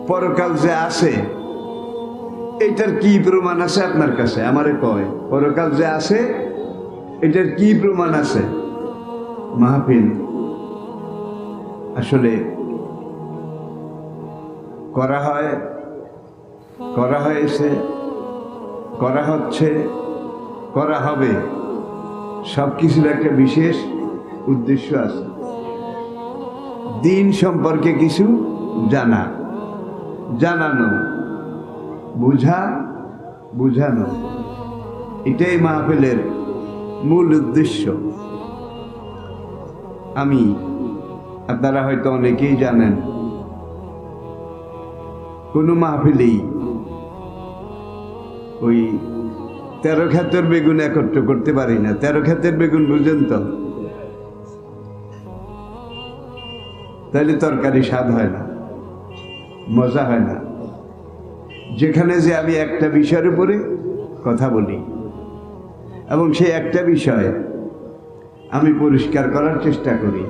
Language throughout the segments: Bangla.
পরকাল যে আছে এটার কি প্রমাণ আছে আপনার কাছে? আমারে কয় পরকাল যে আছে এটার কি প্রমাণ আছে? মাহফিল আসলে করা হয়েছে, করা হচ্ছে, করা হবে, সব কিছুর একটা বিশেষ উদ্দেশ্য আছে। দিন সম্পর্কে কিছু জানানো, বুঝানো, এটাই মাহফিলের মূল উদ্দেশ্য। আপনারা হয়তো অনেকেই জানেন, কোনো মাহফিলেই ওই 13 ক্ষেতের বেগুন একত্র করতে পারি না। 13 ক্ষেতের বেগুন বুঝেন তো? তাহলে তরকারি স্বাদ হয় না, মজা হয় না। যেখানে যে আমি একটা বিষয়ের উপরে কথা বলি এবং সেই একটা বিষয় আমি পরিষ্কার করার চেষ্টা করি,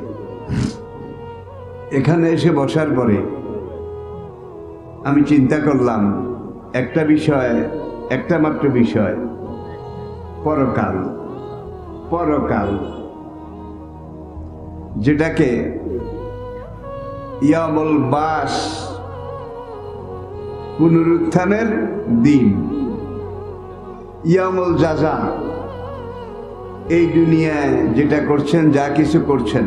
এখানে এসে বসার পরে আমি চিন্তা করলাম একটা বিষয়, একটা মাত্র বিষয়, পরকাল, যেটাকে ইয়ামুল বাস, পুনরুত্থানের দিন, ইয়ামুল জাযা, এই দুনিয়ায় যেটা করছেন, যা কিছু করছেন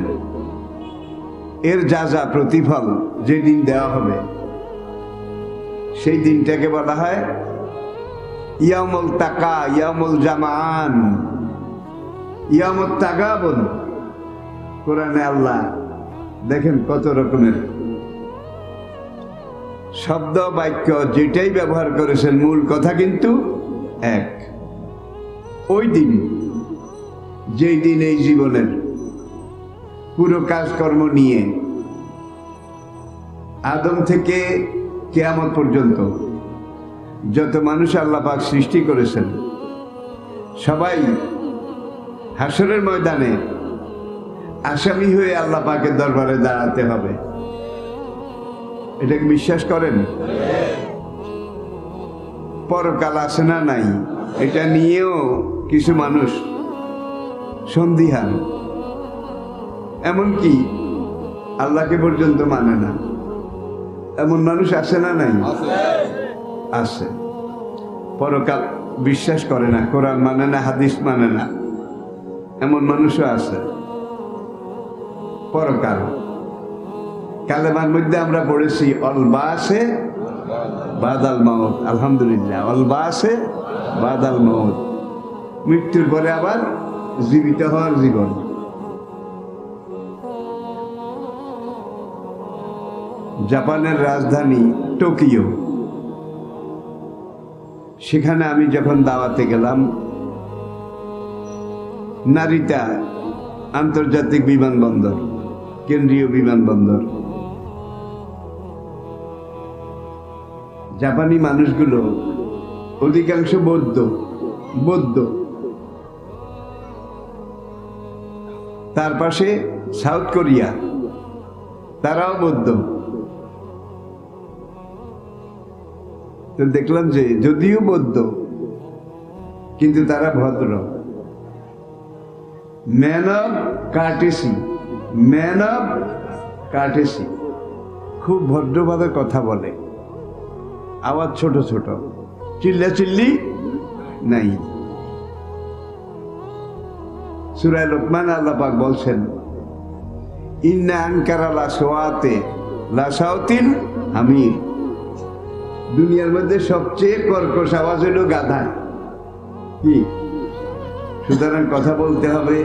এর যা প্রতিফল যেদিন দেওয়া হবে সেই দিনটাকে বলা হয় ইয়ামুল তাকা, ইয়ামুল জামান, ইয়ামুল তাগাবুন। কোরআনে আল্লাহ দেখেন কত রকমের শব্দ বাক্য, যেটাই ব্যবহার করেছেন মূল কথা কিন্তু এক। ওই দিন, যেই দিন এই জীবনের পুরো কাজকর্ম নিয়ে আদম থেকে কিয়ামত পর্যন্ত যত মানুষ আল্লাহ পাক সৃষ্টি করেছেন সবাই হাসরের ময়দানে আসামি হয়ে আল্লাহ পাকের দরবারে দাঁড়াতে হবে। এটাকে বিশ্বাস করেন? পরকাল আছে না নাই, এটা নিয়েও কিছু মানুষ সন্দিহান, এমনকি আল্লাহকে পর্যন্ত মানে না। এমন মানুষ আছে না নাই? আছে। পরকাল বিশ্বাস করে না, কোরআন মানে না, হাদিস মানে না, এমন মানুষও আছে। পরকাল কালেমার মধ্যে আমরা পড়েছি অল বাসে বাদাল মাউত। আলহামদুলিল্লাহ, অল বাসে বাদাল মাউত, মৃত্যুর পরে আবার জীবিত হওয়ার জীবন। জাপানের রাজধানী টোকিও, সেখানে আমি যখন দাওয়াতে গেলাম, নারিতা আন্তর্জাতিক বিমানবন্দর, কেন্দ্রীয় বিমানবন্দর, জাপানি মানুষগুলো অধিকাংশ বৌদ্ধ। তার পাশে সাউথ কোরিয়া, তারাও বৌদ্ধ। তো দেখলাম যে যদিও বৌদ্ধ কিন্তু তারা ভদ্র, ম্যান অফ কার্টেসি, খুব ভদ্রভাবে কথা বলে, আওয়াজ ছোট ছোট, চিল্লাচিল্লি নাই। সূরা লোকমান আল্লাহ পাক বলছেন ইন্না আনকারা লাসওয়াতে লাসাউতিল হামির, দুনিয়ার মধ্যে সবচেয়ে কর্কশ আওয়াজ হলো গাধা। কি? সুতরাং কথা বলতে হবে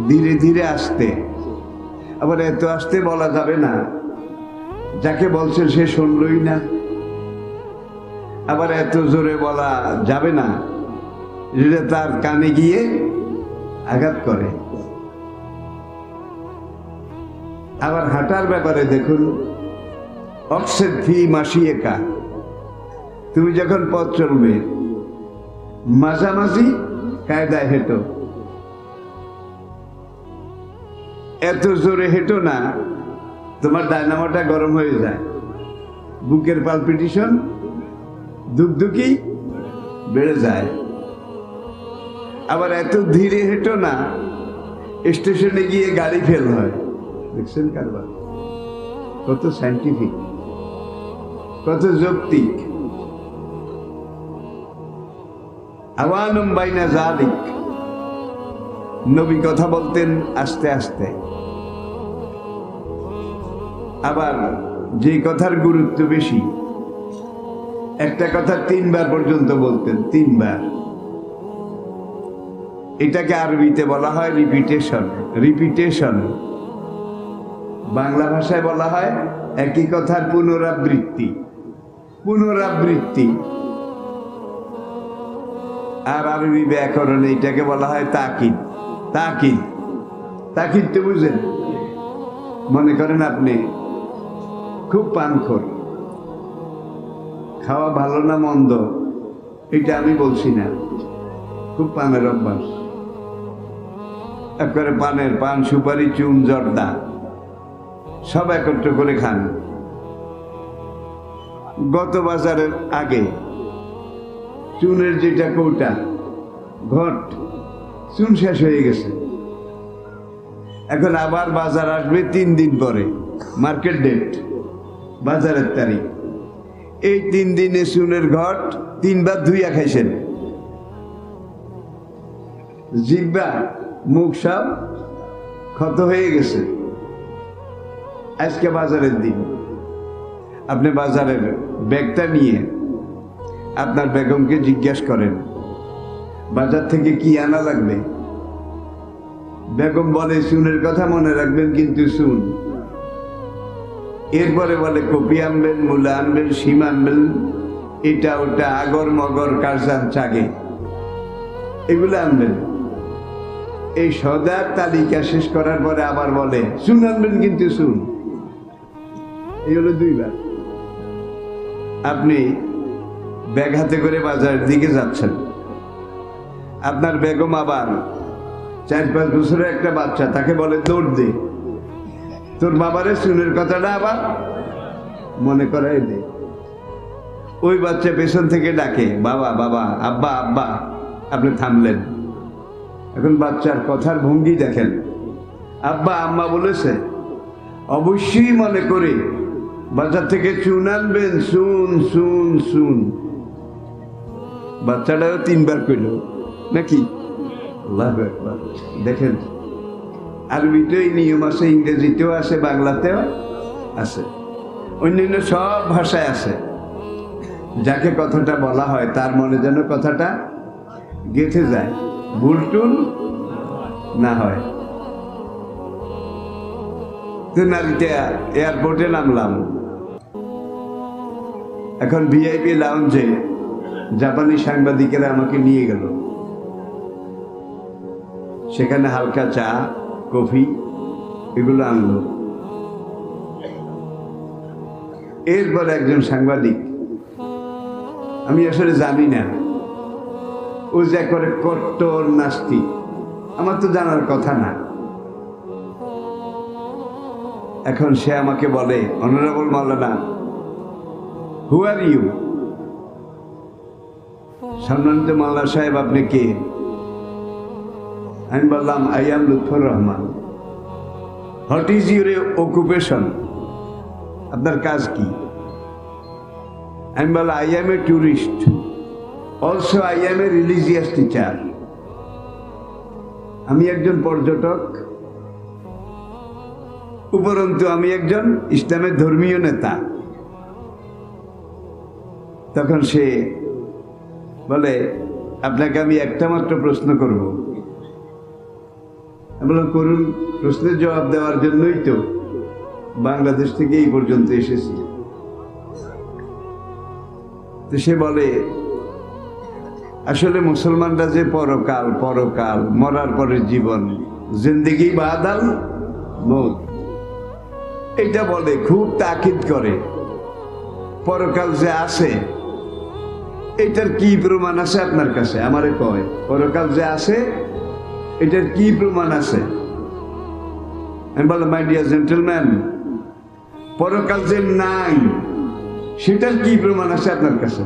ধীরে ধীরে, আস্তে। আবার এত আস্তে বলা যাবে না, যাকে বলছেন সে শুনলই না। আবার এত জোরে বলা যাবে না, যেটা তার কানে গিয়ে আঘাত করে। আবার হাঁটার ব্যাপারে দেখুন, অক্সেদ ফি মাসিয়েকা, তুমি যখন পথ চলবে মাঝামাঝি কায়দায় হেঁটো, এত জোরে হেঁটো না তোমার ডায়নামাটা গরম হয়ে যায়। বুকের পালপিটিশন ধুকধুকি বেড়ে যায়। আবার এত ধীরে হেঁটো না, স্টেশনে গিয়ে গাড়ি ফেল হয়। দেখছেন কারবার কত সাইন্টিফিক, কত যৌক্তিক। আওয়ানুম বাইনা যালিক, নবী কথা বলতেন আস্তে আস্তে। আবার যে কথার গুরুত্ব বেশি, একটা কথা 3 বার পর্যন্ত বলতেন, 3 বার। এটাকে আরবিতে বলা হয় রিপিটেশন। রিপিটেশন বাংলা ভাষায় বলা হয় একই কথার পুনরাবৃত্তি। পুনরাবৃত্তি। আর আরবি ব্যাকরণে এটাকে বলা হয় তাকিদ। তাকিদ, তাকিদ তো বুঝেন? মনে করেন আপনি খুব পানখোর, খাওয়া ভালো না মন্দ এটা আমি বলছি না, খুব পানের অভ্যাস, একবারে পান সুপারি চুন জর্দা সব একত্র করে খান। গত বাজারের আগে চুনের যেটা কৌটা ঘট চুন শেষ হয়ে গেছে, এখন আবার বাজার আসবে 3 দিন পরে, মার্কেট ডেট, বাজারের তারিখ। এই 3 দিনে চুনের ঘট 3 বার ধুইয়া খাইছেন, জিহ্বা মুখ সব ক্ষত হয়ে গেছে। আজকে বাজারের দিন, আপনি বাজারের ব্যাগটা নিয়ে আপনার বেগমকে জিজ্ঞাসা করেন বাজার থেকে কি আনা লাগবে। বেগম বলে চুনের কথা মনে রাখবেন কিন্তু চুন। এরপরে বলে কপি আনবেন, মূলা আনবেন, শিম আনবেন, এটা ওটা আগর মগর কারজান চাগে এগুলো আনবেন। এই সদার তালিকা শেষ করার পরে আবার বলে চুন আনবেন কিন্তু চুন। এই হলো 2 বার। আপনি ব্যাগ হাতে করে বাজারের দিকে যাচ্ছেন, আপনার বেগম আবার 4-5 বছরের একটা বাচ্চা, তাকে বলে দৌড় দে, তোর বাবারে চুনের কথাটা আবার মনে করাই দে। ওই বাচ্চা পেছন থেকে ডাকে বাবা বাবা, আব্বা আব্বা। আপনি থামলেন, এখন বাচ্চার কথার ভঙ্গি দেখেন, আব্বা আম্মা বলেছে, অবশ্যই মনে করে বাজার থেকে চুন আনবেন, চুন চুন চুন। বাচ্চাটাও 3 বার কইল নাকি? আল্লাহু আকবার। দেখেন আরবিতেও এই নিয়ম আছে, ইংরেজিতেও আছে, বাংলাতেও আছে, অন্যান্য সব ভাষায় আছে। যাকে কথাটা বলা হয় তার মনে যেন কথাটা গেঁথে যায়, ভুল টুল না হয়। তো নারীতে এয়ারপোর্টে নামলাম, এখন ভিআইপি লাউঞ্জে জাপানি সাংবাদিকেরা আমাকে নিয়ে গেল। সেখানে হালকা চা কফি এগুলো আনলো। এরপর একজন সাংবাদিক, আমি আসলে জানি না, ও যে করে কট্টর নাস্তিক, আমার তো জানার কথা না। এখন সে আমাকে বলে, honourable Maulana, who are you? সম্মানিত মাওলানা সাহেব আপনি কে? আমি বললাম I am Lutfur Rahman. What is your occupation? আপনার কাজ কি? আমি বললাম I am a tourist, also I am a religious teacher. আমি একজন পর্যটক, উপরন্তু আমি একজন ইসলামের ধর্মীয় নেতা। তখন সে বলে, আপনাকে আমি একটা মাত্র প্রশ্ন করব। আমি বললাম করুন, প্রশ্নের জবাব দেওয়ার জন্যই তো বাংলাদেশ থেকে এই পর্যন্ত এসেছি। তো সে বলে, আসলে মুসলমানরা যে পরকাল, পরকাল মরার পরের জীবন, জিন্দেগি বাদাল মৌত, এটা বলে, খুব তাকিদ করে। পরকাল যে আছে এটার কি প্রমাণ আছে আপনার কাছে? আমারে কয়, পরকাল যে আছে এটার কি প্রমাণ আছে? আমি বললাম, মাই ডিয়ার জেন্টলম্যান, পরকাল যে নাই সেটার কি প্রমাণ আছে আপনার কাছে?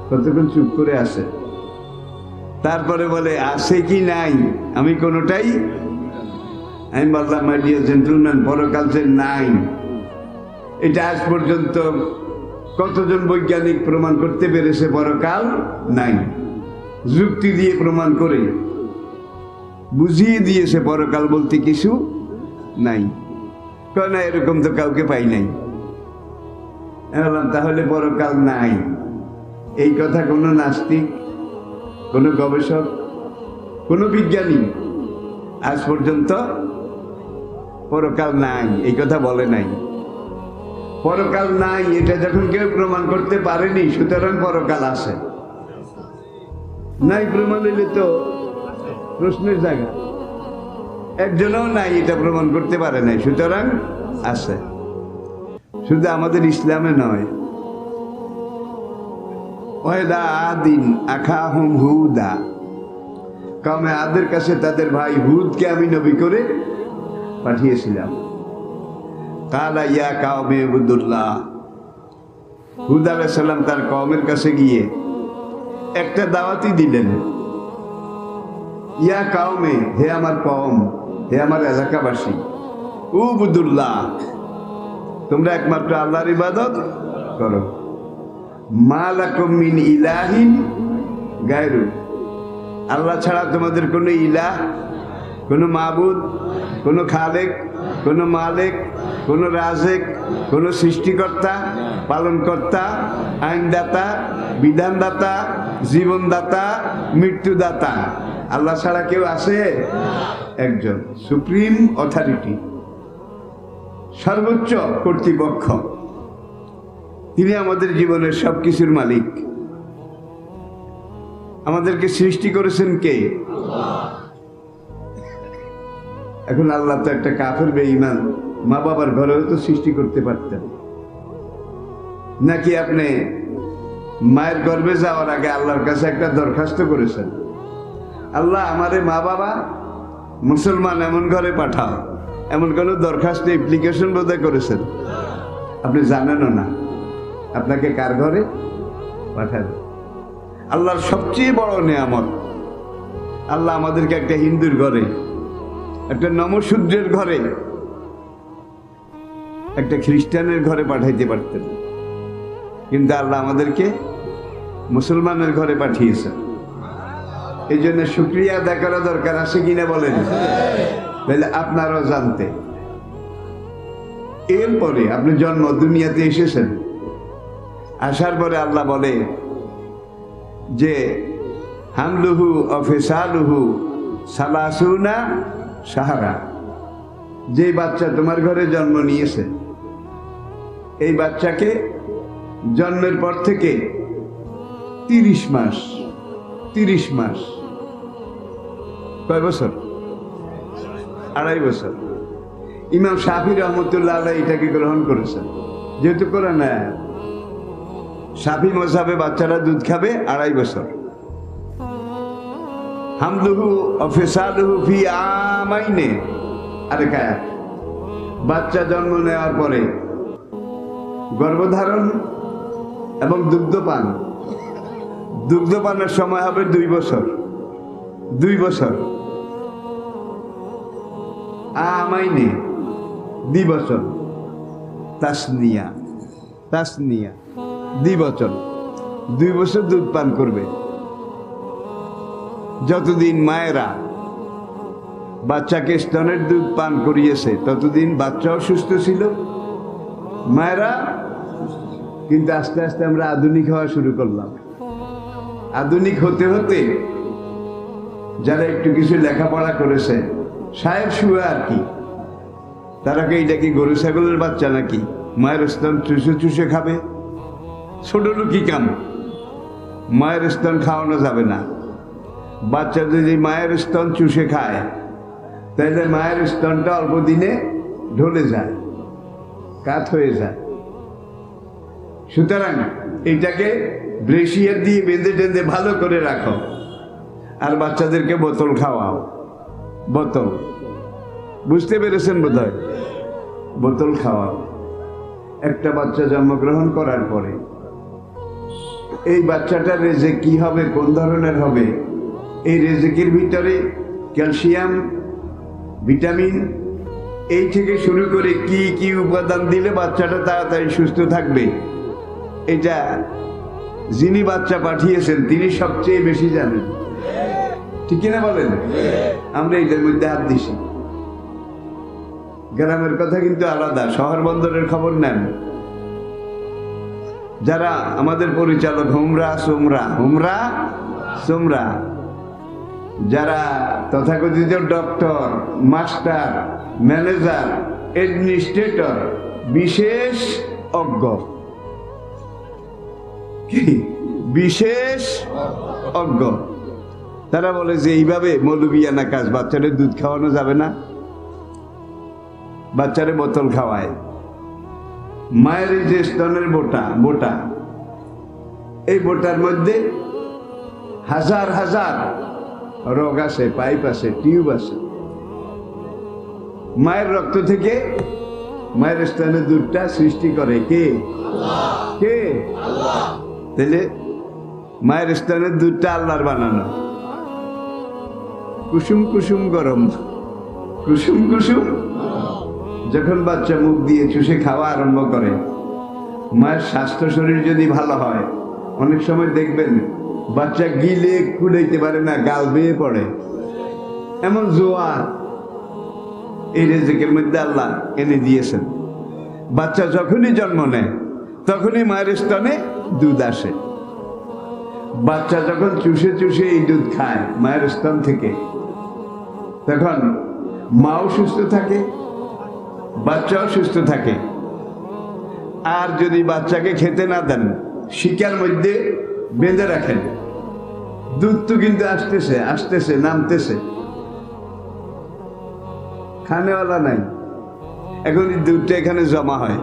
কতক্ষণ চুপ করে আছে, তারপরে বলে আছে কি নাই, আমি কোনোটাই। আমি বললাম মাই ডিয়ার জেন্টলম্যান, পরকাল যে নাই এটা আজ পর্যন্ত কতজন বৈজ্ঞানিক প্রমাণ করতে পেরেছে পরকাল নাই? যুক্তি দিয়ে প্রমাণ করে বুঝিয়ে দিয়েছে পরকাল বলতে কিছু নাই। কেন এরকম তো কাউকে পাই নাই। বললাম তাহলে পরকাল নাই এই কথা কোনো নাস্তিক, কোনো গবেষক, কোনো বিজ্ঞানী আজ পর্যন্ত পরকাল নাই এই কথা বলে নাই। পরকাল নাই এটা যখন কেউ প্রমাণ করতে পারেনি, সুতরাং পরকাল আছে। নাই প্রমাণ হইলে তো প্রশ্নের জায়গা। একজনও নাই এটা প্রমাণ করতে পারে নাই, সুতরাং আছে। শুধু আমাদের ইসলামে নয়, ওয়াইদা আদিন আখাহুম হুদা, কওমে আদের কাছে তাদের ভাই হুদকে আমি নবী করে পাঠিয়েছিলাম। কালা ইয়া কাওমে ইবুদুল্লাহ, হুদ আলাইহিস সালাম তার কওমের কাছে গিয়ে একটা দাওয়াতই দিলেন। ইয়া কাওমে, হে আমার কওম, হে আমার এলাকাবাসী, উবুদুল্লাহ, তোমরা একমাত্র আল্লাহর ইবাদত করো। মা লাকুম মিন ইলাহিন গায়রু, আল্লাহ ছাড়া তোমাদের কোনো ইলাহ, কোনো মাবুদ, কোনো খালেক, কোনো মালিক, কোনো রাজেক, কোনো সৃষ্টিকর্তা, পালনকর্তা, আইনদাতা, বিধানদাতা, জীবনদাতা, মৃত্যুদাতা আল্লাহ ছাড়া কেউ আছে? একজন সুপ্রিম অথরিটি, সর্বোচ্চ কর্তৃপক্ষ। তিনি আমাদের জীবনের সবকিছুর মালিক। আমাদেরকে সৃষ্টি করেছেন কে? এখন আল্লাহ তো একটা কাফের বেঈমান মা বাবার ঘরেও তো সৃষ্টি করতে পারতেন নাকি? আপনি মায়ের গর্ভে যাওয়ার আগে আল্লাহর কাছে একটা দরখাস্ত করেছেন, আল্লাহ আমারে মা বাবা মুসলমান এমন ঘরে পাঠাও, এমন কোনো দরখাস্ত অ্যাপ্লিকেশন বোধহয় করেছেন? আপনি জানেনও না আপনাকে কার ঘরে পাঠাবে। আল্লাহর সবচেয়ে বড় নেয়ামত, আল্লাহ আমাদেরকে একটা হিন্দুর ঘরে, একটা নমশূদ্রের ঘরে, একটা খ্রিস্টানের ঘরে পাঠাইতে পারতেন, কিন্তু আল্লাহ আমাদেরকে মুসলমানের ঘরে পাঠিয়েছেন। এই জন্য শুকরিয়া আদায় করা দরকার আছে কিনা বলেন? তাহলে আপনারাও জানতে। এরপরে আপনি জন্ম দুনিয়াতে এসেছেন, আসার পরে আল্লাহ বলে যে হামলুহু অফিসালুহু সালাসুনা সাহারা, যে বাচ্চা তোমার ঘরে জন্ম নিয়েছে এই বাচ্চাকে জন্মের পর থেকে 30 মাস, 30 মাস, কয় বছর? 2.5 বছর। ইমাম শাফি রহমতুল্লাহ আলাইহি এটাকে গ্রহণ করেছেন, যেহেতু কোরআন আয়াত। শাফি মাযহাবে বাচ্চারা দুধ খাবে 2.5 বছর। হামলুহু অফিসালুহু ফি আমাইনে, আরেক আয়াত। বাচ্চা জন্ম নেওয়ার পরে গর্ভধারণ এবং দুগ্ধপান, দুগ্ধপানের সময় হবে 2 বছর। 2 বছর আমাইনে, 2 বছর। তাসনিয়া, তাসনিয়া 2 বছর, 2 বছর দুধ পান করবে। যতদিন মায়েরা বাচ্চাকে স্তনের দুধ পান করিয়েছে ততদিন বাচ্চাও সুস্থ ছিল, মায়েরা। কিন্তু আস্তে আস্তে আমরা আধুনিক হওয়া শুরু করলাম। আধুনিক হতে হতে যারা একটু কিছু লেখাপড়া করেছে, সাহেব শুয়ে আর কি, তারা কি এটা কি গরু ছাগলের বাচ্চা নাকি মায়ের স্তন চুষে চুষে খাবে? ছোট কি কাম, মায়ের স্তন খাওয়ানো যাবে না। বাচ্চা যদি মায়ের স্তন চুষে খায় তাহলে মায়ের স্তনটা অল্প দিনে ঢলে যায়, কাত হয়ে যায়। সুতরাং এটাকে ব্রেশিয়ার দিয়ে বেঁধে টেঁধে ভালো করে রাখো, আর বাচ্চাদেরকে বোতল খাওয়াও। বোতল, বুঝতে পেরেছেন বোধহয়? বোতল খাওয়াও। একটা বাচ্চা জন্মগ্রহণ করার পরে এই বাচ্চাটার রেজেক কি হবে, কোন ধরনের হবে, এই রেজেকের ভিতরে ক্যালসিয়াম, ভিটামিন এই থেকে শুরু করে কি কি উপাদান দিলে বাচ্চাটা তাড়াতাড়ি সুস্থ থাকবে, এটা যিনি বাচ্চা পাঠিয়েছেন তিনি সবচেয়ে বেশি জানেন। ঠিক কিনা বলেন? আমরা এটার মধ্যে হাত দিছি। গ্রামের কথা কিন্তু আলাদা, শহর বন্দরের খবর নেন। যারা আমাদের পরিচালক হুমরা সোমরা, যারা তথাকথিত ডক্টর, মাস্টার, ম্যানেজার, অ্যাডমিনিস্ট্রেটর, বিশেষ অজ্ঞ, কি বিশেষ অজ্ঞ, তারা বলে যে এইভাবে মৌলবিয়ানা কাজ, বাচ্চাদের দুধ খাওয়ানো যাবে না, বাচ্চারে বোতল খাওয়ায়। মায়ের এই যে স্তনের বোটা এই বোটার মধ্যে হাজার হাজার রোগ আছে, পাইপ আছে, টিউব আছে। মায়ের রক্ত থেকে মায়ের স্তনের দুধটা সৃষ্টি করে কে? তাহলে মায়ের স্তনের দুধটা আল্লাহর বানানো। কুসুম কুসুম গরম, কুসুম কুসুম। যখন বাচ্চা মুখ দিয়ে চুষে খাওয়া আরম্ভ করে, মায়ের স্বাস্থ্য শরীর যদি ভালো হয়, অনেক সময় দেখবেন বাচ্চা গিলে কুড়াইতে পারে না, গাল বেয়ে পড়ে, এমন জোয়ার এই রেজেকের মধ্যে আল্লাহ এনে দিয়েছেন। বাচ্চা যখনই জন্ম নেয় তখনই মায়ের স্তনে দুধ আসে। বাচ্চা যখন চুষে চুষে এই দুধ খায় মায়ের স্তন থেকে, তখন মাও সুস্থ থাকে, বাচ্চাও সুস্থ থাকে। আর যদি বাচ্চাকে খেতে না দেন, শিকার মধ্যে বেঁধে রাখেন, দুধ তো কিন্তু আসতেছে নামতেছে, খানেওয়ালা নাই। এখন এই দুধটা এখানে জমা হয়,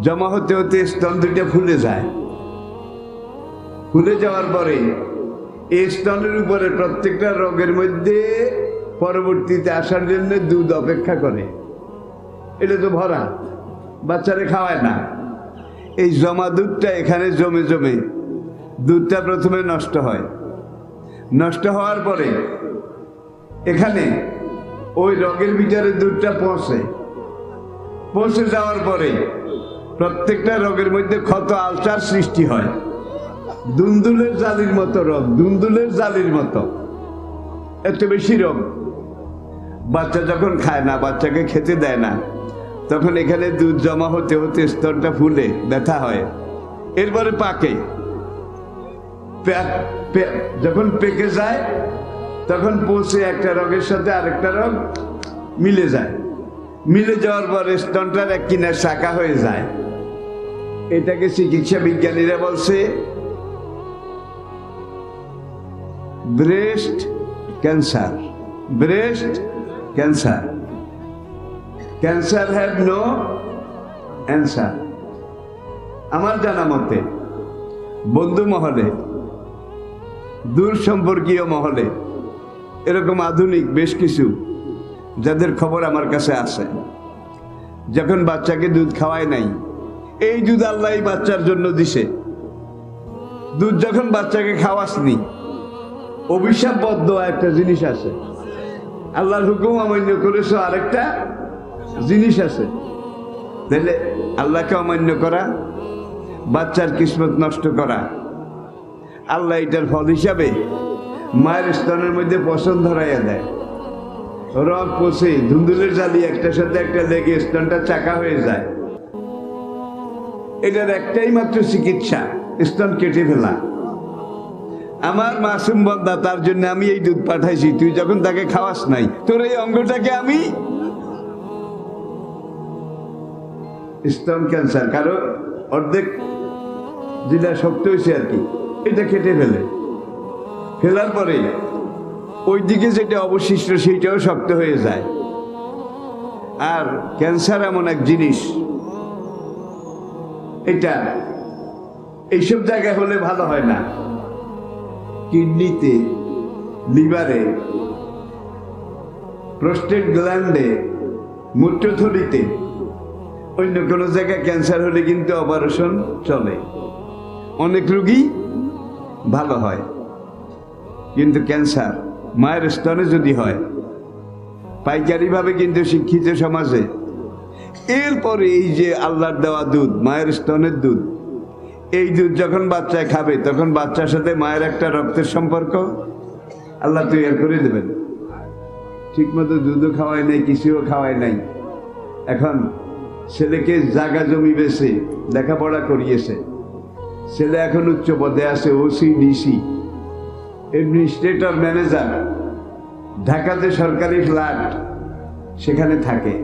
জমা হতে হতে স্তন দুইটা ফুলে যায়। ফুলে যাওয়ার পরে এই স্তনের উপরে প্রত্যেকটা রোগের মধ্যে পরবর্তীতে আসার জন্য দুধ অপেক্ষা করে। এটা তো ভরা, বাচ্চারে খাওয়ায় না। এই জমা দুধটা এখানে জমে জমে দুধটা প্রথমে নষ্ট হয়। নষ্ট হওয়ার পরে এখানে ওই রগের ভিতরে দুধটা পৌঁছে যাওয়ার পরে প্রত্যেকটা রোগের মধ্যে ক্ষত আলসার সৃষ্টি হয়। দুন্দুলের জালির মতো রোগ, দুন্দুলের জালির মতো, এত বেশি রোগ। বাচ্চা যখন খায় না, বাচ্চাকে খেতে দেয় না, তখন এখানে দুধ জমা হতে হতে স্তরটা ফুলে ব্যথা হয়। এরপরে পাকে, যখন পেকে যায় তখন পৌঁছে একটা রোগের সাথে আরেকটা রোগ মিলে যায়। মিলে যাওয়ার পরে স্তনটার এক কিনার শাখা হয়ে যায়। এটাকে চিকিৎসা বিজ্ঞানীরা বলছে breast cancer. Breast cancer, cancer have no answer. আমার জানা মতে বন্ধু মহলে, দূর সম্পর্কীয় মহলে এরকম আধুনিক বেশ কিছু যাদের খবর আমার কাছে আছে, যখন বাচ্চাকে দুধ খাওয়ায় নাই, এই দুধ আল্লাহ বাচ্চার জন্য দিছে। দুধ যখন বাচ্চাকে খাওয়াসনি, অভিশাপ বদ্ধ একটা জিনিস আছে, আল্লাহর হুকুম অমান্য করেছো আরেকটা জিনিস আছে। তাহলে আল্লাহকে অমান্য করা, বাচ্চার কিসমত নষ্ট করা, আল্লাহ এটার ফল হিসাবে মায়ের স্তনের মধ্যে পছন্দ ধরাইয়া দেয়। রগ পচে ধুন্দুলের জালি একটার সাথে একটা লেগে স্তনটা চাকা হয়ে যায়। এটার একটাই মাত্র চিকিৎসা, স্তন কেটে ফেলা। আমার মাসুম বান্দা, তার জন্য আমি এই দুধ পাঠাইছি। তুই যখন তাকে খাওয়াস নাই, তোর এই অঙ্গটাকে আমি স্তন ক্যান্সার, কারো অর্ধেক যেটা শক্ত হয়েছে আর কি, এটা কেটে ফেলার পরে ওই দিকে যেটা অবশিষ্ট সেইটাও শক্ত হয়ে যায়। আর ক্যান্সার এমন এক জিনিস, এটা এইসব জায়গায় হলে ভালো হয় না। কিডনিতে, লিভারে, প্রস্টেট গ্ল্যান্ডে, মূত্রথলিতে অন্য কোনো জায়গায় ক্যান্সার হলে কিন্তু অপারেশন চলে, অনেক রোগী ভালো হয়। কিন্তু ক্যান্সার মায়ের স্তনে যদি হয়, পাইকারিভাবে কিন্তু শিক্ষিত সমাজে, এরপরে এই যে আল্লাহর দেওয়া দুধ, মায়ের স্তনের দুধ, এই দুধ যখন বাচ্চায় খাবে তখন বাচ্চার সাথে মায়ের একটা রক্তের সম্পর্ক আল্লাহ তৈরি করে দেবেন। ঠিক মতো দুধও খাওয়ায় নাই, কিছুও খাওয়ায় নাই। এখন ছেলেকে জায়গা জমি বেছে লেখাপড়া করিয়েছে, ছেলে এখন উচ্চ পদে আছে, ওসি, ডিসি, অ্যাডমিনিস্ট্রেটর, ম্যানেজার, ঢাকাতে সরকারি ফ্ল্যাট, সেখানে থাকে।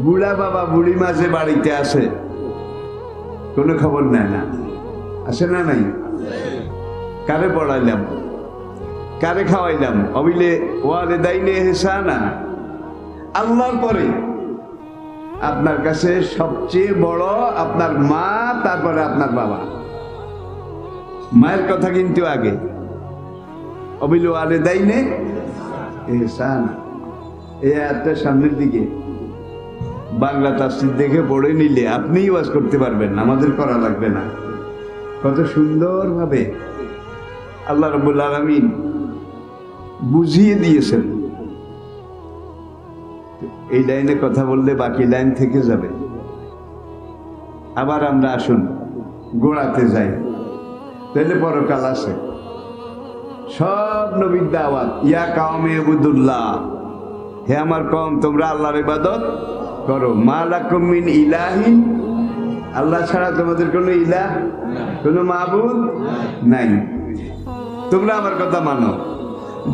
বুড়া বাবা বুড়ি মাঝে বাড়িতে আসে, কোনো খবর নেয় না, আসে না? নাই। কারে পড়াইলাম, কারে খাওয়াইলাম? অবিলে ওয়ালিদাইনে ইহসানা, আল্লাহর পরে আপনার কাছে সবচেয়ে বড় আপনার মা, তারপরে আপনার বাবা। মায়ের কথা কিন্তু আগে। অবিল ওয়ালিদাইনে ইহসানা, এই আয়াতটা সামনের দিকে বাংলা তাফসীর দেখে পড়ে নিলে আপনিই ওয়াজ করতে পারবেন, আমাদের করা লাগবে না। কত সুন্দরভাবে আল্লাহ রাব্বুল আলামিন বুঝিয়ে দিয়েছেন। এই লাইনে কথা বললে বাকি লাইন থেকে যাবে। আবার আমরা আসুন গোড়াতে যাই, তাহলে পরকাল আছে। সব নবীর দাওয়াত, ইয়া কাওমে ইবুদুল্লাহ, হে আমার কওম তোমরা আল্লাহর ইবাদত করো। মা লাকুম মিন ইলাহিন, আল্লাহ ছাড়া তোমাদের কোনো ইলাহ, কোনো মাবুদ নাই। তোমরা আমার কথা মানো,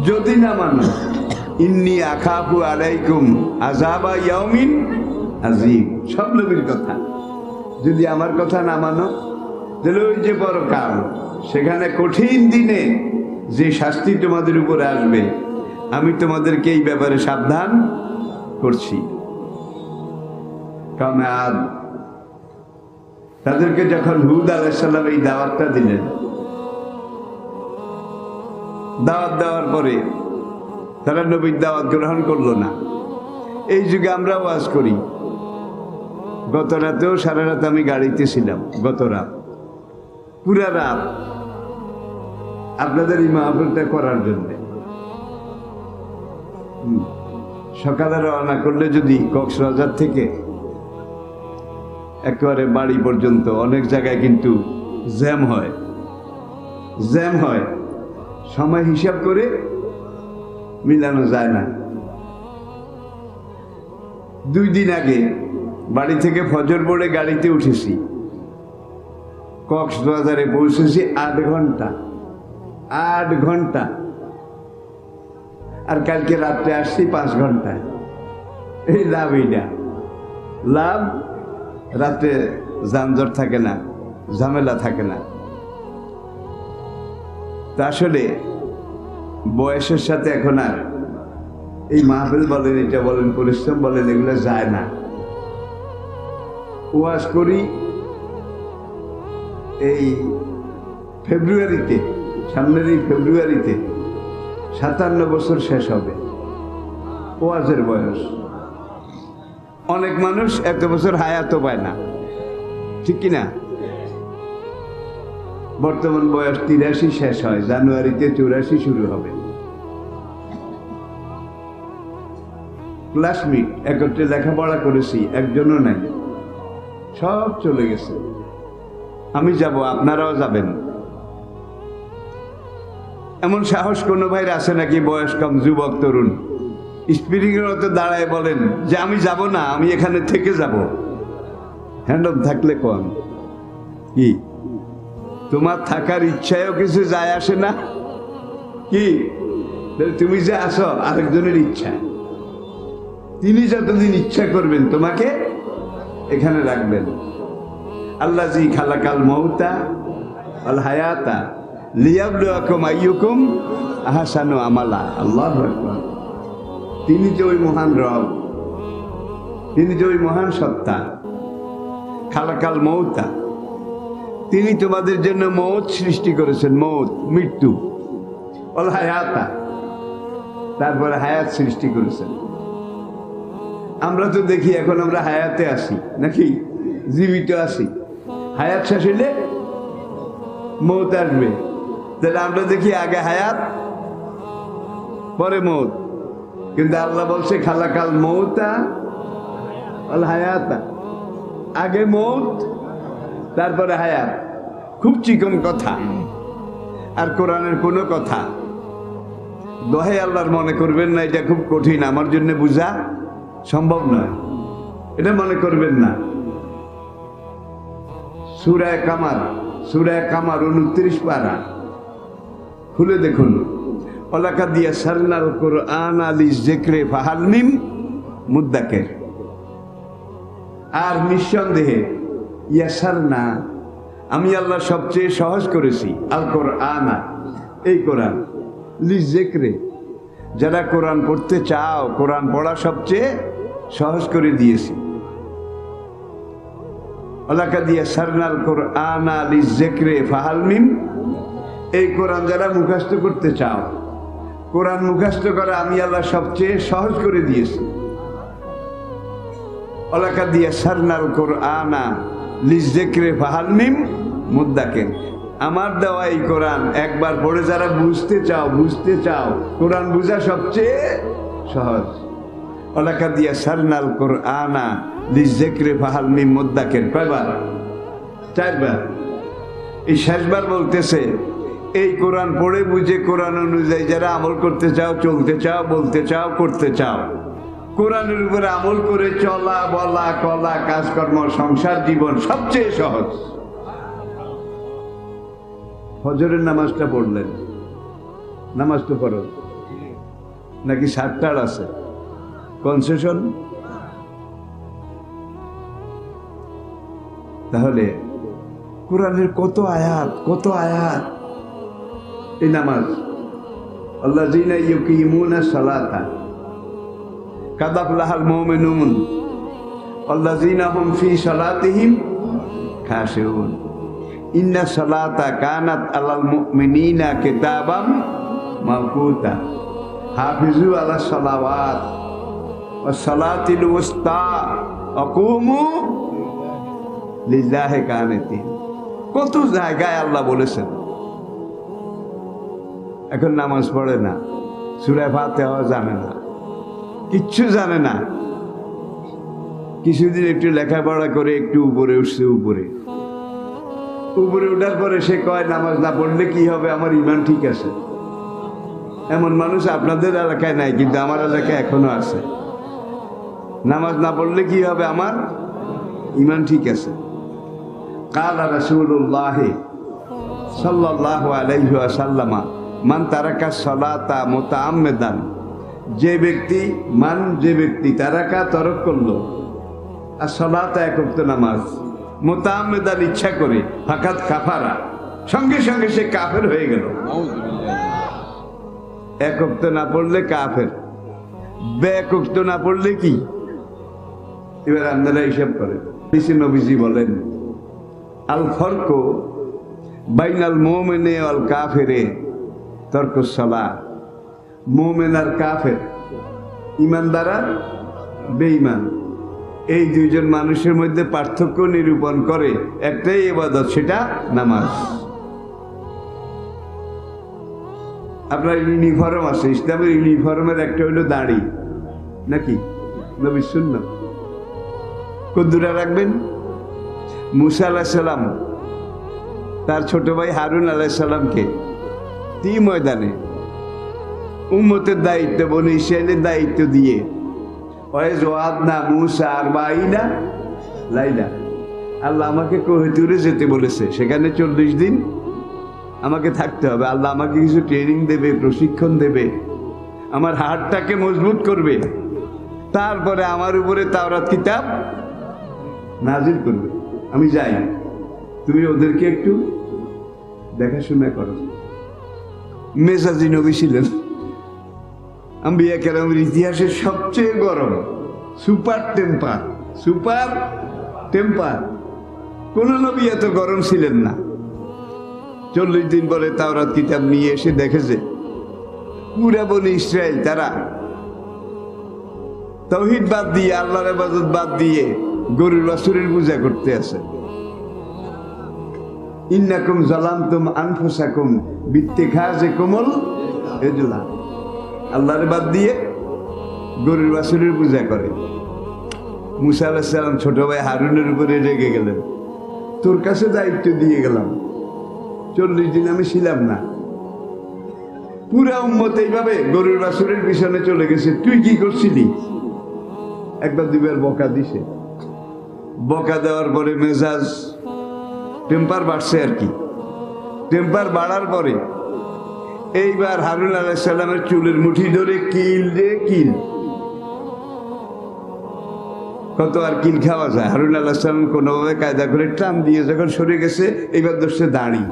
যদি না মানো ইন্নী আখাফু আলাইকুম আযাবা ইয়াউমিন আযীম, সব নবীর কথা। যদি আমার কথা না মানো তাহলে ওই যে পরকাল, সেখানে কঠিন দিনে যে শাস্তি তোমাদের উপরে আসবে, আমি তোমাদেরকে এই ব্যাপারে সাবধান করছি। কামে আদ, তাদেরকে যখন হুদ আলাইহিস সালাম এই দাওয়াতটা দিলেন, দাওয়াত দেওয়ার পরে তারা নবীর দাওয়াত গ্রহণ করলো না। এই যুগে আমরা ওয়াজ করি। গত রাতেও সারা রাত আমি গাড়িতে ছিলাম, গত রাত পুরা রাত আপনাদের এই মাহফিলটা করার জন্য। সকালে রওনা করলে যদি কক্সবাজার থেকে একেবারে বাড়ি পর্যন্ত অনেক জায়গায় কিন্তু জ্যাম হয়, সময় হিসাব করে মিলানো যায় না। 2 দিন আগে বাড়ি থেকে ফজর পড়ে গাড়িতে উঠেছি, কক্সবাজারে পৌঁছেছি 8 ঘন্টা, 8 ঘন্টা। আর কালকে রাত্রে আসছি 5 ঘন্টায়। এই লাভ, এইটা লাভ। রাতে যানজট থাকে না, ঝামেলা থাকে না। তা আসলে বয়সের সাথে এখন আর এই মাহফিল বলেন, এটা বলেন, পরিশ্রম বলেন, এগুলো যায় না। ওয়াজ করি এই ফেব্রুয়ারিতে, সামনের এই ফেব্রুয়ারিতে 57 বছর শেষ হবে ওয়াজের বয়স। অনেক মানুষ এত বছর হায়াতও পায় না, ঠিক কিনা? বর্তমান বয়স 83 শেষ হয়, জানুয়ারিতে 84 শুরু হবে। ক্লাসমেট একত্রে লেখাপড়া করেছি, একজনও নাই, সব চলে গেছে। আমি যাব, আপনারাও যাবেন। এমন সাহস কোনো ভাইয়ের আছে নাকি? বয়স কম, যুবক, তরুণ, স্পিরিংয়ের মতো দাঁড়ায় বলেন যে আমি যাব না, আমি এখানে থেকে যাব। হ্যান্ড অফ থাকলে কোন কি তোমার থাকার ইচ্ছায়ও কিছু যায় আসে না কি? তুমি যে আসো আরেকজনের ইচ্ছা, তিনি যতদিন ইচ্ছা করবেন তোমাকে এখানে রাখবেন। আল্লাযী খালাকাল মাউতা ওয়াল হায়াতা লিয়াবলুয়াকুম আইয়ুকুম আহসানু আমালা। আল্লাহু আকবার। তিনি যে ওই মহান রব, তিনি যে ওই মহান সত্তা, খালাকাল মাউতা, তিনি তোমাদের জন্য মৌত সৃষ্টি করেছেন, মৌত, মৃত্যু, ওয়াল হায়াতা, তারপরে হায়াত সৃষ্টি করেছেন। আমরা তো দেখি এখন আমরা হায়াতে আছি নাকি, জীবিত আছি। হায়াত শেষ হইলে মৌত আসবে। তাহলে আমরা দেখি আগে হায়াত পরে মৌত, কিন্তু আল্লাহ বলছে খালাকাল মৌতা আল হায়াতা, আগে মৌত তারপরে হায়াত। খুব চিকন কথা, আর কোরআনের কোনো কথা দোহাই আল্লাহর মনে করবেন না এটা খুব কঠিন, আমার জন্য বোঝা সম্ভব নয়, এটা মনে করবেন না। সূরা কামার 29 পারা খুলে দেখুন। ওয়ালাকাদ ইয়াসসারনাল কুরআনা লিযিকরি ফাহাল মিন মুদ্দাকির। আর নিঃসন্দেহে ইয়াসসারনা, আমি আল্লাহ সবচেয়ে সহজ করেছি আল কুরআনা, এই কোরআন, লিযিকরি, যারা কোরআন পড়তে চাও কোরআন পড়া সবচেয়ে সহজ করে দিয়েছি। ওয়ালাকাদ ইয়াসসারনাল কুরআনা লিযিকরি ফাহাল মিন, এই কোরআন যারা মুখস্থ করতে চাও, কোরআন মুখস্থ করা আমি আল্লাহ সবচেয়ে সহজ করে দিয়েছি। ওয়ালাকাদ ইয়াসসারনাল কুরআনা লিযিকরি ফাহাল মিন মুদ্দাকির। আমার দেওয়া এই কোরআন একবার পড়ে যারা বুঝতে চাও, কোরআন বোঝা সবচেয়ে সহজ। ওয়ালাকাদ ইয়াসসারনাল কুরআনা লিযিকরি ফাহাল মিন মুদ্দাকির কয়বার? 4 বার। এই শেষবার বলতেছে এই কোরআন পড়ে বুঝে কোরআন অনুযায়ী যারা আমল করতে চাও, চলতে চাও, বলতে চাও, করতে চাও, কোরআনের উপরে আমল করে চলা বলা কলা কাজকর্ম সংসার জীবন সবচেয়ে সহজ। ফজরের নামাজটা পড়লেন, নামাজ তো ফরজ নাকি 7টার আছে কনসেশন? তাহলে কোরআনের কত আয়াত এই নামাজ। আল্লাযীনা ইউকিমুনাস সালাতা কাদ আফলাহাল মুমিনুন আল্লাযীনা হুম ফী সালাতিহিম খাশিউন ইন্নাস সালাতা কানাত আলাল মুমিনিনা কিতাবাম মাওকুতা হাফিজু আলাস সালাওয়াত ওয়াস সালাতিল উসতা আকুমু লিল্লাহি কানিতিন। কত জায়গায় আল্লাহ বলেছেন। এখন নামাজ পড়ে না, সূরা ফাতিহা জানে না, কিচ্ছু জানে না। কিছুদিন একটু লেখাপড়া করে একটু উপরে উঠছে, উপরে উঠার পরে সে কয় নামাজ না পড়লে কি হবে, আমার ঈমান ঠিক আছে। এমন মানুষ আপনাদের এলাকায় নাই, কিন্তু আমার এলাকায় এখনো আছে। নামাজ না পড়লে কি হবে, আমার ঈমান ঠিক আছে। কালা রাসূলুল্লাহ সাল্লাল্লাহু আলাইহি ওয়াসাল্লাম মান তারাকা সালাতা মুতাআম্মিদান, যে ব্যক্তি তারাকা তরক করলো, আর সালাতা এক ওয়াক্ত নামাজ, মুতাআম্মিদান ইচ্ছা করে, ফাকাত কাফারা, সঙ্গে সঙ্গে সে কাফের হয়ে গেল। এক ওয়াক্ত না পড়লে কাফের, এক ওয়াক্ত না পড়লে কি? এবার আপনারা হিসাব করেন। নবীজি বলেন আল ফরকু বাইনাল মুমিনি ওয়াল কাফিরি তরকুস সালাহ। মুমিন আর কাফের, ঈমানদার আর বেঈমান, এই দুইজন মানুষের মধ্যে পার্থক্য নিরূপণ করে একটাই ইবাদত, সেটা নামাজ। আপনার ইউনিফর্ম আছে, ইসলামের ইউনিফর্মের একটা হইল দাড়ি, নাকি নবীর সুন্নাত। কদ্দুরা রাখবেন? মুসা আলাইহিস সালাম তার ছোট ভাই হারুন আলাইহিস সালামকে ময়দানে উম্মতের দায়িত্ব, বনি ইসরাইলের দায়িত্ব দিয়ে ওয়াজওয়াদনা মুসা 40 লাইলা, আল্লাহ আমাকে কোহিতুরে যেতে বলেছে, সেখানে 40 দিন আমাকে থাকতে হবে। আল্লাহ আমাকে কিছু ট্রেনিং দেবে, প্রশিক্ষণ দেবে, আমার হাড়টাকে মজবুত করবে, তারপরে আমার উপরে তাওরাত কিতাব নাজিল করবে। আমি যাই, তুমি ওদেরকে একটু দেখাশোনা করো। মেজাজি নবী ছিলেন আম্বিয়া কেরামের ইতিহাসের সবচেয়ে গরম, সুপার টেম্পার। কোন নবী এত গরম ছিলেন না। 40 দিন পরে তাওরাত কিতাব নিয়ে এসে দেখেছে পুরা বনি ইসরাইল তারা তাওহীদ বাদ দিয়ে, আল্লাহর ইবাদত বাদ দিয়ে গরুর বাছুরের পূজা করতে আছে। ইন্নাকুম যালামতুম আনফুসাকুম বিত্তিখাযিকুমুল ইজলা, আল্লাহর বাদ দিয়ে গরুর বাছুরের পূজা করে। মুসা আলাইহিস সালাম ছোট ভাই হারুনের উপরে রেগে গেলেন, তোর কাছে দায়িত্ব দিয়ে গেলাম, 40 দিন আমি ছিলাম না, পুরা উম্মত এইভাবে গরুর বাছুরের পিছনে চলে গেছে, তুই কি করছিলি? একবার দুইবার বকা দিছে। বকা দেওয়ার পরে মেজাজ টেম্পার বাড়ছে আর কি। টেম্পার বাড়ার পরে এইবার হারুন আলাইহিস সালামের চুলের মুঠি ধরে কিল রে কিল, কত আর কিল খাওয়া যায়। হারুন আলাইহিস সালাম কোনোভাবে কায়দা করে টান দিয়ে যখন সরে গেছে, এইবার ধরছে দাড়ি,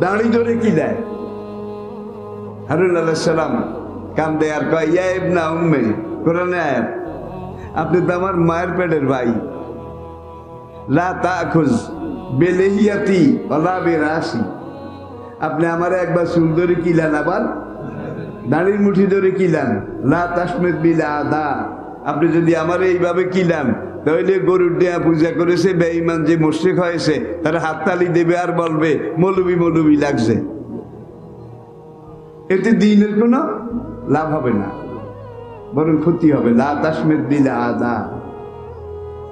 দাড়ি ধরে কি দেয়। হারুন আলাইহিস সালাম কান্দে আর কয়, ইয়া ইবনা উম্মে, কোরআনে আয়াত, আপনি তো আমার মায়ের পেটের ভাই, লা তাখুজ বিলিহিয়াতি ওয়ালা বিরাসি, আপনি আমারে একবার চুল ধরে কিলান, আবার দাড়ির মুঠি ধরে কিলান। লা তাশমিত বিল আদা, আপনি যদি আমার এইভাবে কিলান, তাহলে গরুর দেয়া পূজা করেছে বেঈমান যে মুশরিক হয়েছে, তারা হাততালি দেবে আর বলবে মৌলবি মৌলবি লাগছে। এতে দ্বীনের কোনো লাভ হবে না, বরং ক্ষতি হবে। লা তাশমিত বিল আদা,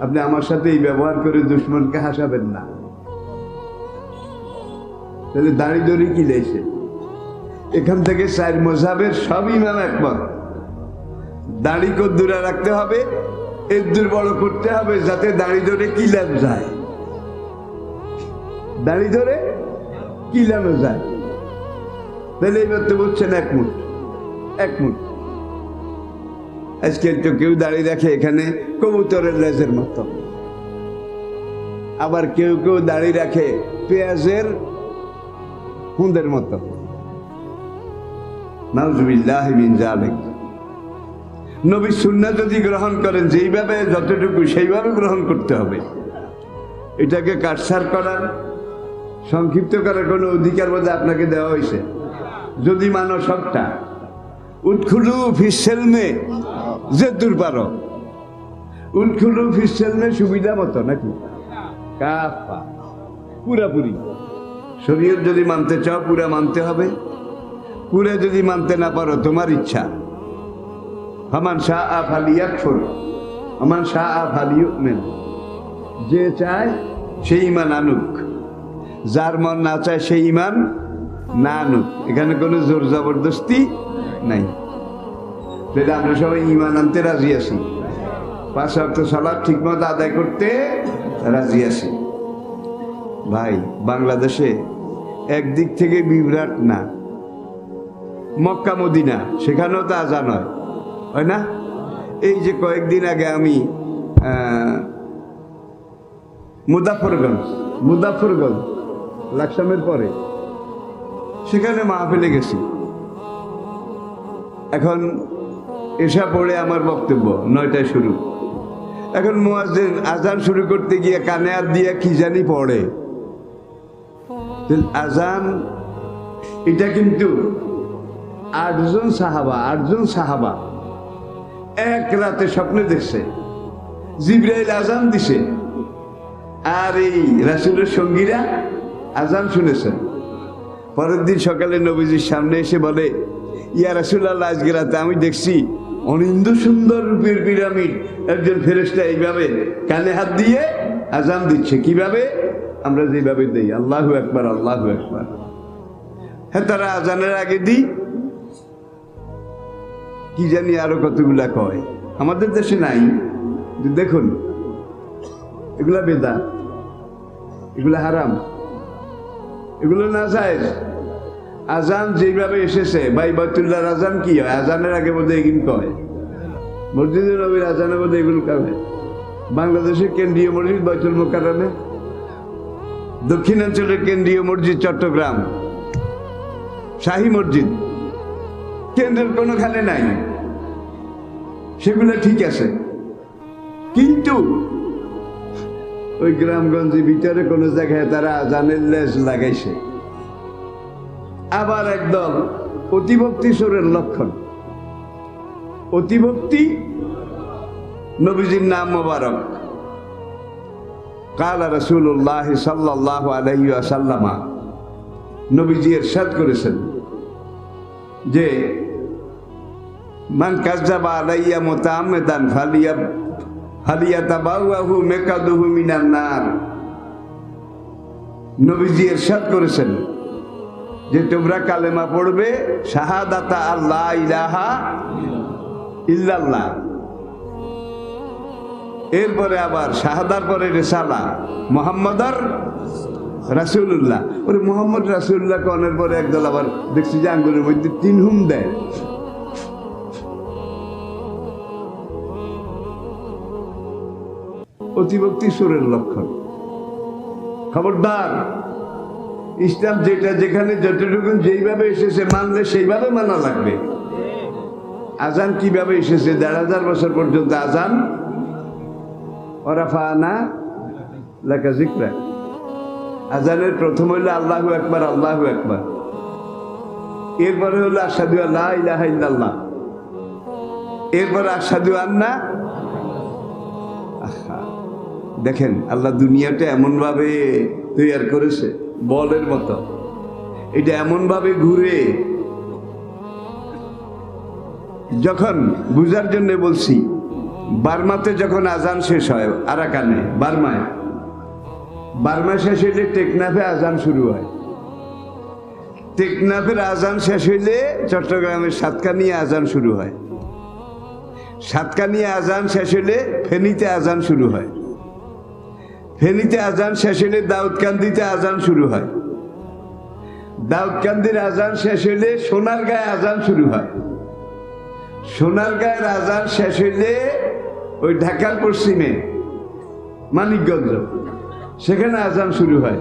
আপনি আমার সাথে এই ব্যবহার করে দুশমনকে হাসাবেন না। তাহলে দাড়ি দড়ি কি লেছে। এখান থেকে 4 মাযহাবের সব ইমাম একমত, দাড়ি কদ্দুরা রাখতে হবে, এদ্দুর বড় করতে হবে, যাতে দাড়ি ধরে কিলান যায়, দাড়ি ধরে কিলানো যায়। তাহলে এইবার তো বলছেন একমুট একমুট। আজকে তো কেউ দাড়ি রাখে এখানে কবুতরের লেজের মতো, আবার কেউ কেউ দাড়ি রাখে পেঁয়াজের হুঁদের মতো। নাউযুবিল্লাহি মিন যালিক। নবী সুন্নাহ যদি গ্রহণ করেন, যেইভাবে যতটুকু সেইভাবে গ্রহণ করতে হবে। এটাকে কাটছাড় করার, সংক্ষিপ্ত করার কোনো অধিকার বোধ আপনাকে দেওয়া হয়েছে? যদি মানো সবটা, উদখুলু ফিস সিলমে যেদুর পারো, উদখুলু ফিস সিলমে সুবিধা মতো নাকি কাফা, পুরাপুরি। শরীয়ত যদি মানতে চাও পুরা মানতে হবে, পুরা যদি মানতে না পারো তোমার ইচ্ছা। ফামান শাআ ফালিয়াকফুর ওমান শাআ ফালিয়ুমিন, যে চায় সেই ঈমান আনুক, যার মন না চায় সেই ঈমান না আনুক। এখানে কোনো জোর জবরদস্তি নাই। তাহলে আমরা সবাই ঈমান আনতে রাজি আছি, 5 ওয়াক্ত সালাত ঠিকমতো আদায় করতে রাজি আছি। ভাই, বাংলাদেশে একদিক থেকে বিভ্রাট না, মক্কা মদিনা সেখানেও তো আজান হয় না? এই যে কয়েকদিন আগে আমি মুজাফফরগঞ্জ লাকসামের পরে সেখানে মাহফিলে গেছি। এখন এশা পড়ে আমার বক্তব্য 9টায় শুরু। এখন মুয়াজ্জিন আজান শুরু করতে গিয়ে কানে হাত দিয়ে কি জানি পড়ে। আজান এটা কিন্তু 8 জন সাহাবা এক রাতে স্বপ্নে দেখছে জিবরাইল আজান দিছে, আর এই রাসূলের সঙ্গীরা আজান শুনেছেন। পরের দিন সকালে নবীজির সামনে এসে বলে, ইয়া রাসূলুল্লাহ, আজকে রাতে আমি দেখছি অনিন্দ সুন্দর রূপের পিরামিড, একজন ফেরেশতা এইভাবে কানে হাত দিয়ে আজান দিচ্ছে। কিভাবে? আমরা যেভাবে দেই, আল্লাহু আকবার আল্লাহু আকবার। হ্যাঁ, তারা আজানের আগে দিই, কি জানি আরো কতগুলা কয়, আমাদের দেশে নাই। দেখুন, এগুলা বেদাত, এগুলা হারাম, এগুলো না জায়েজ। আজান যেভাবে এসেছে, ভাই বাইতুল্লাহর আজান কি হয়? আজানের আগে বোধ হয় এগুলো কয়, মসজিদে নবীর আজানের বোধ এগুলো কয়। বাংলাদেশের কেন্দ্রীয় মসজিদ বাইতুল মুকাররমে, দক্ষিণাঞ্চলের কেন্দ্রীয় মসজিদ চট্টগ্রাম শাহী মসজিদ, কেন্দ্রের কোনোখানে নাই, সেগুলো ঠিক আছে। কিন্তু ওই গ্রামগঞ্জের ভিতরে কোনো জায়গায় তারা আজানের লেজ লাগাইছে। আবার একদল অতিভক্তি সুরের লক্ষণ, অতিভক্তি নবীজির নাম মোবারক। কালা রাসূলুল্লাহ সাল্লাল্লাহু আলাইহি ওয়াসাল্লাম, নবীজি ইরশাদ করেছেন যে মান কাযযাবা আলাইয়া মুতাআম্মিদান ফালিয়াতাবাওয়াহু মাকাদুহু মিনান নার। নবীজি ইরশাদ করেছেন যে তোমরা কালেমা পড়বে শাহাদাতা আল্লাহ ইলাহা ইল্লাল্লাহ, এরপরে আবার শাহাদার পরে রিসালা মুহাম্মাদুর রাসূলুল্লাহ। ওরে মুহাম্মদ রাসূলুল্লাহ কনের পরে একদল আবার দেখছি যে আঙ্গুলের মধ্যে 3 হুম দেয়। অতিভক্তি সুরের লক্ষণ। খবরদার, ইসলাম যেটা যেখানে যতটুকু যেইভাবে এসেছে মানলে সেইভাবে মানা লাগবে। আজান কিভাবে এসেছে? ১,৫০০ বছর পর্যন্ত আজান ওরাফানা লাকা যিকরা। আজানের প্রথম হইল আল্লাহু আকবার, আল্লাহু আকবার, এরপরে হলো আশহাদু আল্লা ইলাহা ইল্লাল্লাহ, এরপরে আশহাদু আন্না। দেখেন আল্লাহ দুনিয়াটা এমন ভাবে তৈরি করেছে, বলের মতো। এটা এমন ভাবে ঘুরে, যখন বুঝার জন্য বলছি, বার্মাতে যখন আজান শেষ হয় আরাকানে, বার্মা শেষ হইলে টেকনাফে আজান শুরু হয়। টেকনাফের আজান শেষ হইলে চট্টগ্রামের সাতকানিয়া আজান শুরু হয়। সাতকানিয়া আজান শেষ হইলে ফেনীতে আজান শুরু হয়। ফেনীতে আজান শেষ হইলে দাউদকান্দিতে আজান শুরু হয়। দাউদকান্দির আজান শেষ হইলে সোনারগাঁয়ে আজান শুরু হয়। সোনারগাঁয়ের আজান শেষ হইলে ওই ঢাকার পশ্চিমে মানিকগঞ্জ, সেখানে আজান শুরু হয়।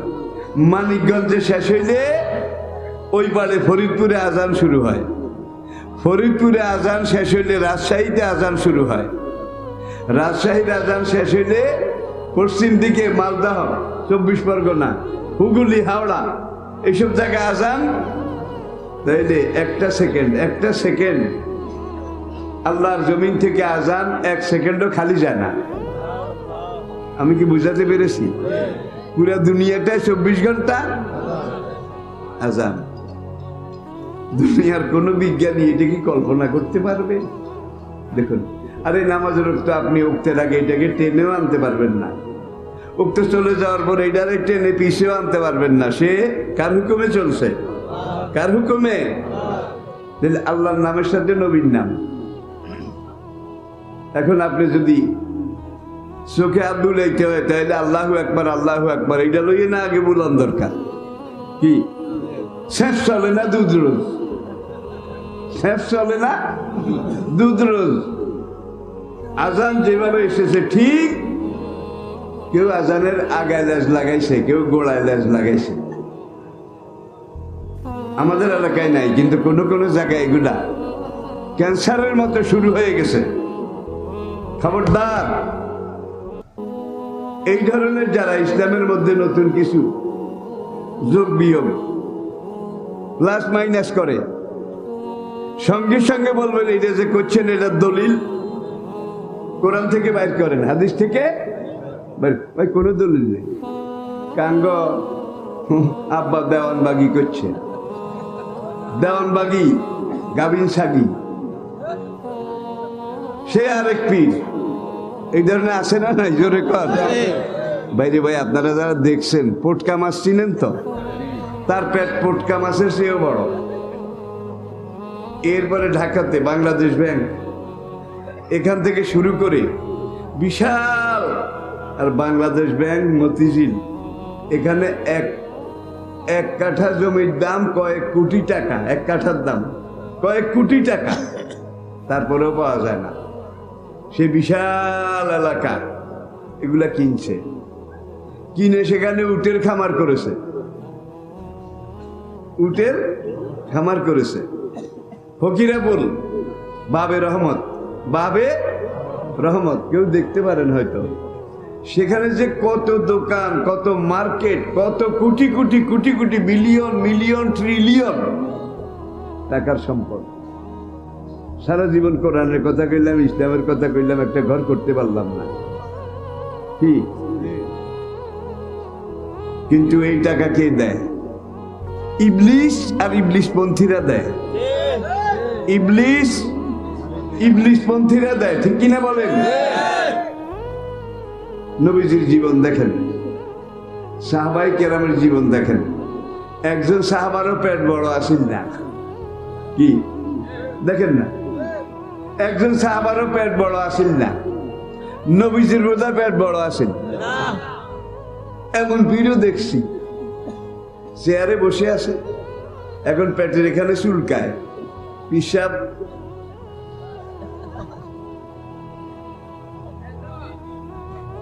মানিকগঞ্জে শেষ হইলে ওই পারে ফরিদপুরে আজান শুরু হয়। ফরিদপুরে আজান শেষ হইলে রাজশাহীতে আজান শুরু হয়। রাজশাহীর আজান শেষ হইলে পশ্চিম দিকে মালদহ, 24 পরগনা, হুগলি, হাওড়া, এইসব জায়গায় আজান। তাইলে একটা সেকেন্ড আল্লাহর জমিন থেকে আজান 1 সেকেন্ডও খালি যায় না। আমি কি বুঝাতে পেরেছি? পুরা দুনিয়াটায় 24 ঘন্টা আজান। দুনিয়ার কোন বিজ্ঞানী এটা কি কল্পনা করতে পারবে? দেখুন, আরে নামাজের রক্ত আপনি উক্তের আগে এটাকে টেনেও আনতে পারবেন না, উক্ত চলে যাওয়ার পর এটারে টেনে পিছিয়েও আনতে পারবেন না। সে কার হুকুমে চলছে? কার হুকুমে? আল্লাহর নামের সাথে নবীর নাম। এখন আপনি যদি চোখে হাত বুলাইতে হয় তাহলে আল্লাহু আকবার, আল্লাহু আকবার এটা লইয়ে না আগে বুলান দরকার। কি শেষ চলে না দুধ রোজ? শেষ চলে না দুধ রোজ? আজান যেভাবে এসেছে ঠিক, কেউ আজানের আগায় লেজ লাগাইছে, কেউ গোড়ায় লেজ লাগাইছে। আমাদের এলাকায় নাই, কিন্তু কোনো কোনো জায়গায় এগুলা ক্যান্সারের মতো শুরু হয়ে গেছে। খবরদার, এই ধরনের যারা ইসলামের মধ্যে নতুন কিছু যোগ বিয়োগ প্লাস মাইনাস করে, সঙ্গে সঙ্গে বলবেন এটা যে করছেন এটার দলিল কোরআন থেকে বাইর করেন, হাদিস থেকে ভাই কোনো দলিল নেই। কাঙ্গ আব্বা দেওয়ানবাগি করছে, দেওয়ানবাগি গাবিন সাগি, সে আরেক পীর। এই ধরনের আছে না নাই? জোরে কর বাইরে। ভাই আপনারা যারা দেখছেন, পটকা মাছ চিনেন তো? তার পেট পটকা মাছের চেয়েও বড়। এরপরে ঢাকাতে বাংলাদেশ ব্যাংক, এখান থেকে শুরু করে বিশাল, আর বাংলাদেশ ব্যাংক মতিঝিল, এখানে এক কাঠা জমির দাম কয়েক কোটি টাকা। এক কাঠার দাম কয়েক কোটি টাকা, তারপরেও পাওয়া যায় না। সে বিশাল এলাকা এগুলা কিনছে, কিনে সেখানে উটের খামার করেছে, উটের খামার করেছে। ফকিরাপুর বাবে রহমত কেউ দেখতে পারেন হয়তো। সেখানে যে কত দোকান, কত মার্কেট, কত crore crore crore crore billion million trillion টাকার সম্পদ, সারা জীবন কোরআনের কথা কইলাম, ইসলামের কথা কইলাম, একটা ঘর করতে পারলাম না। কি কিন্তু এই টাকা কে দেয়? ইবলিস আর ইবলিস পন্থীরা দেয়। ইবলিস পন্থীরা দেয়, ঠিক কিনা বলেন? নবীজির জীবন দেখেন, সাহাবায়ে কেরামের জীবন দেখেন। একজন সাহাবারও পেট বড় আসেন না। কি দেখেন না? একজন সাহাবারও পেট বড় আসেন না। নবীজির বোধহয় পেট বড় আসেন। এমন ভিড়ও দেখছি, চেয়ারে বসে আছে, এখন পেটের এখানে চুলকায়, পিসাব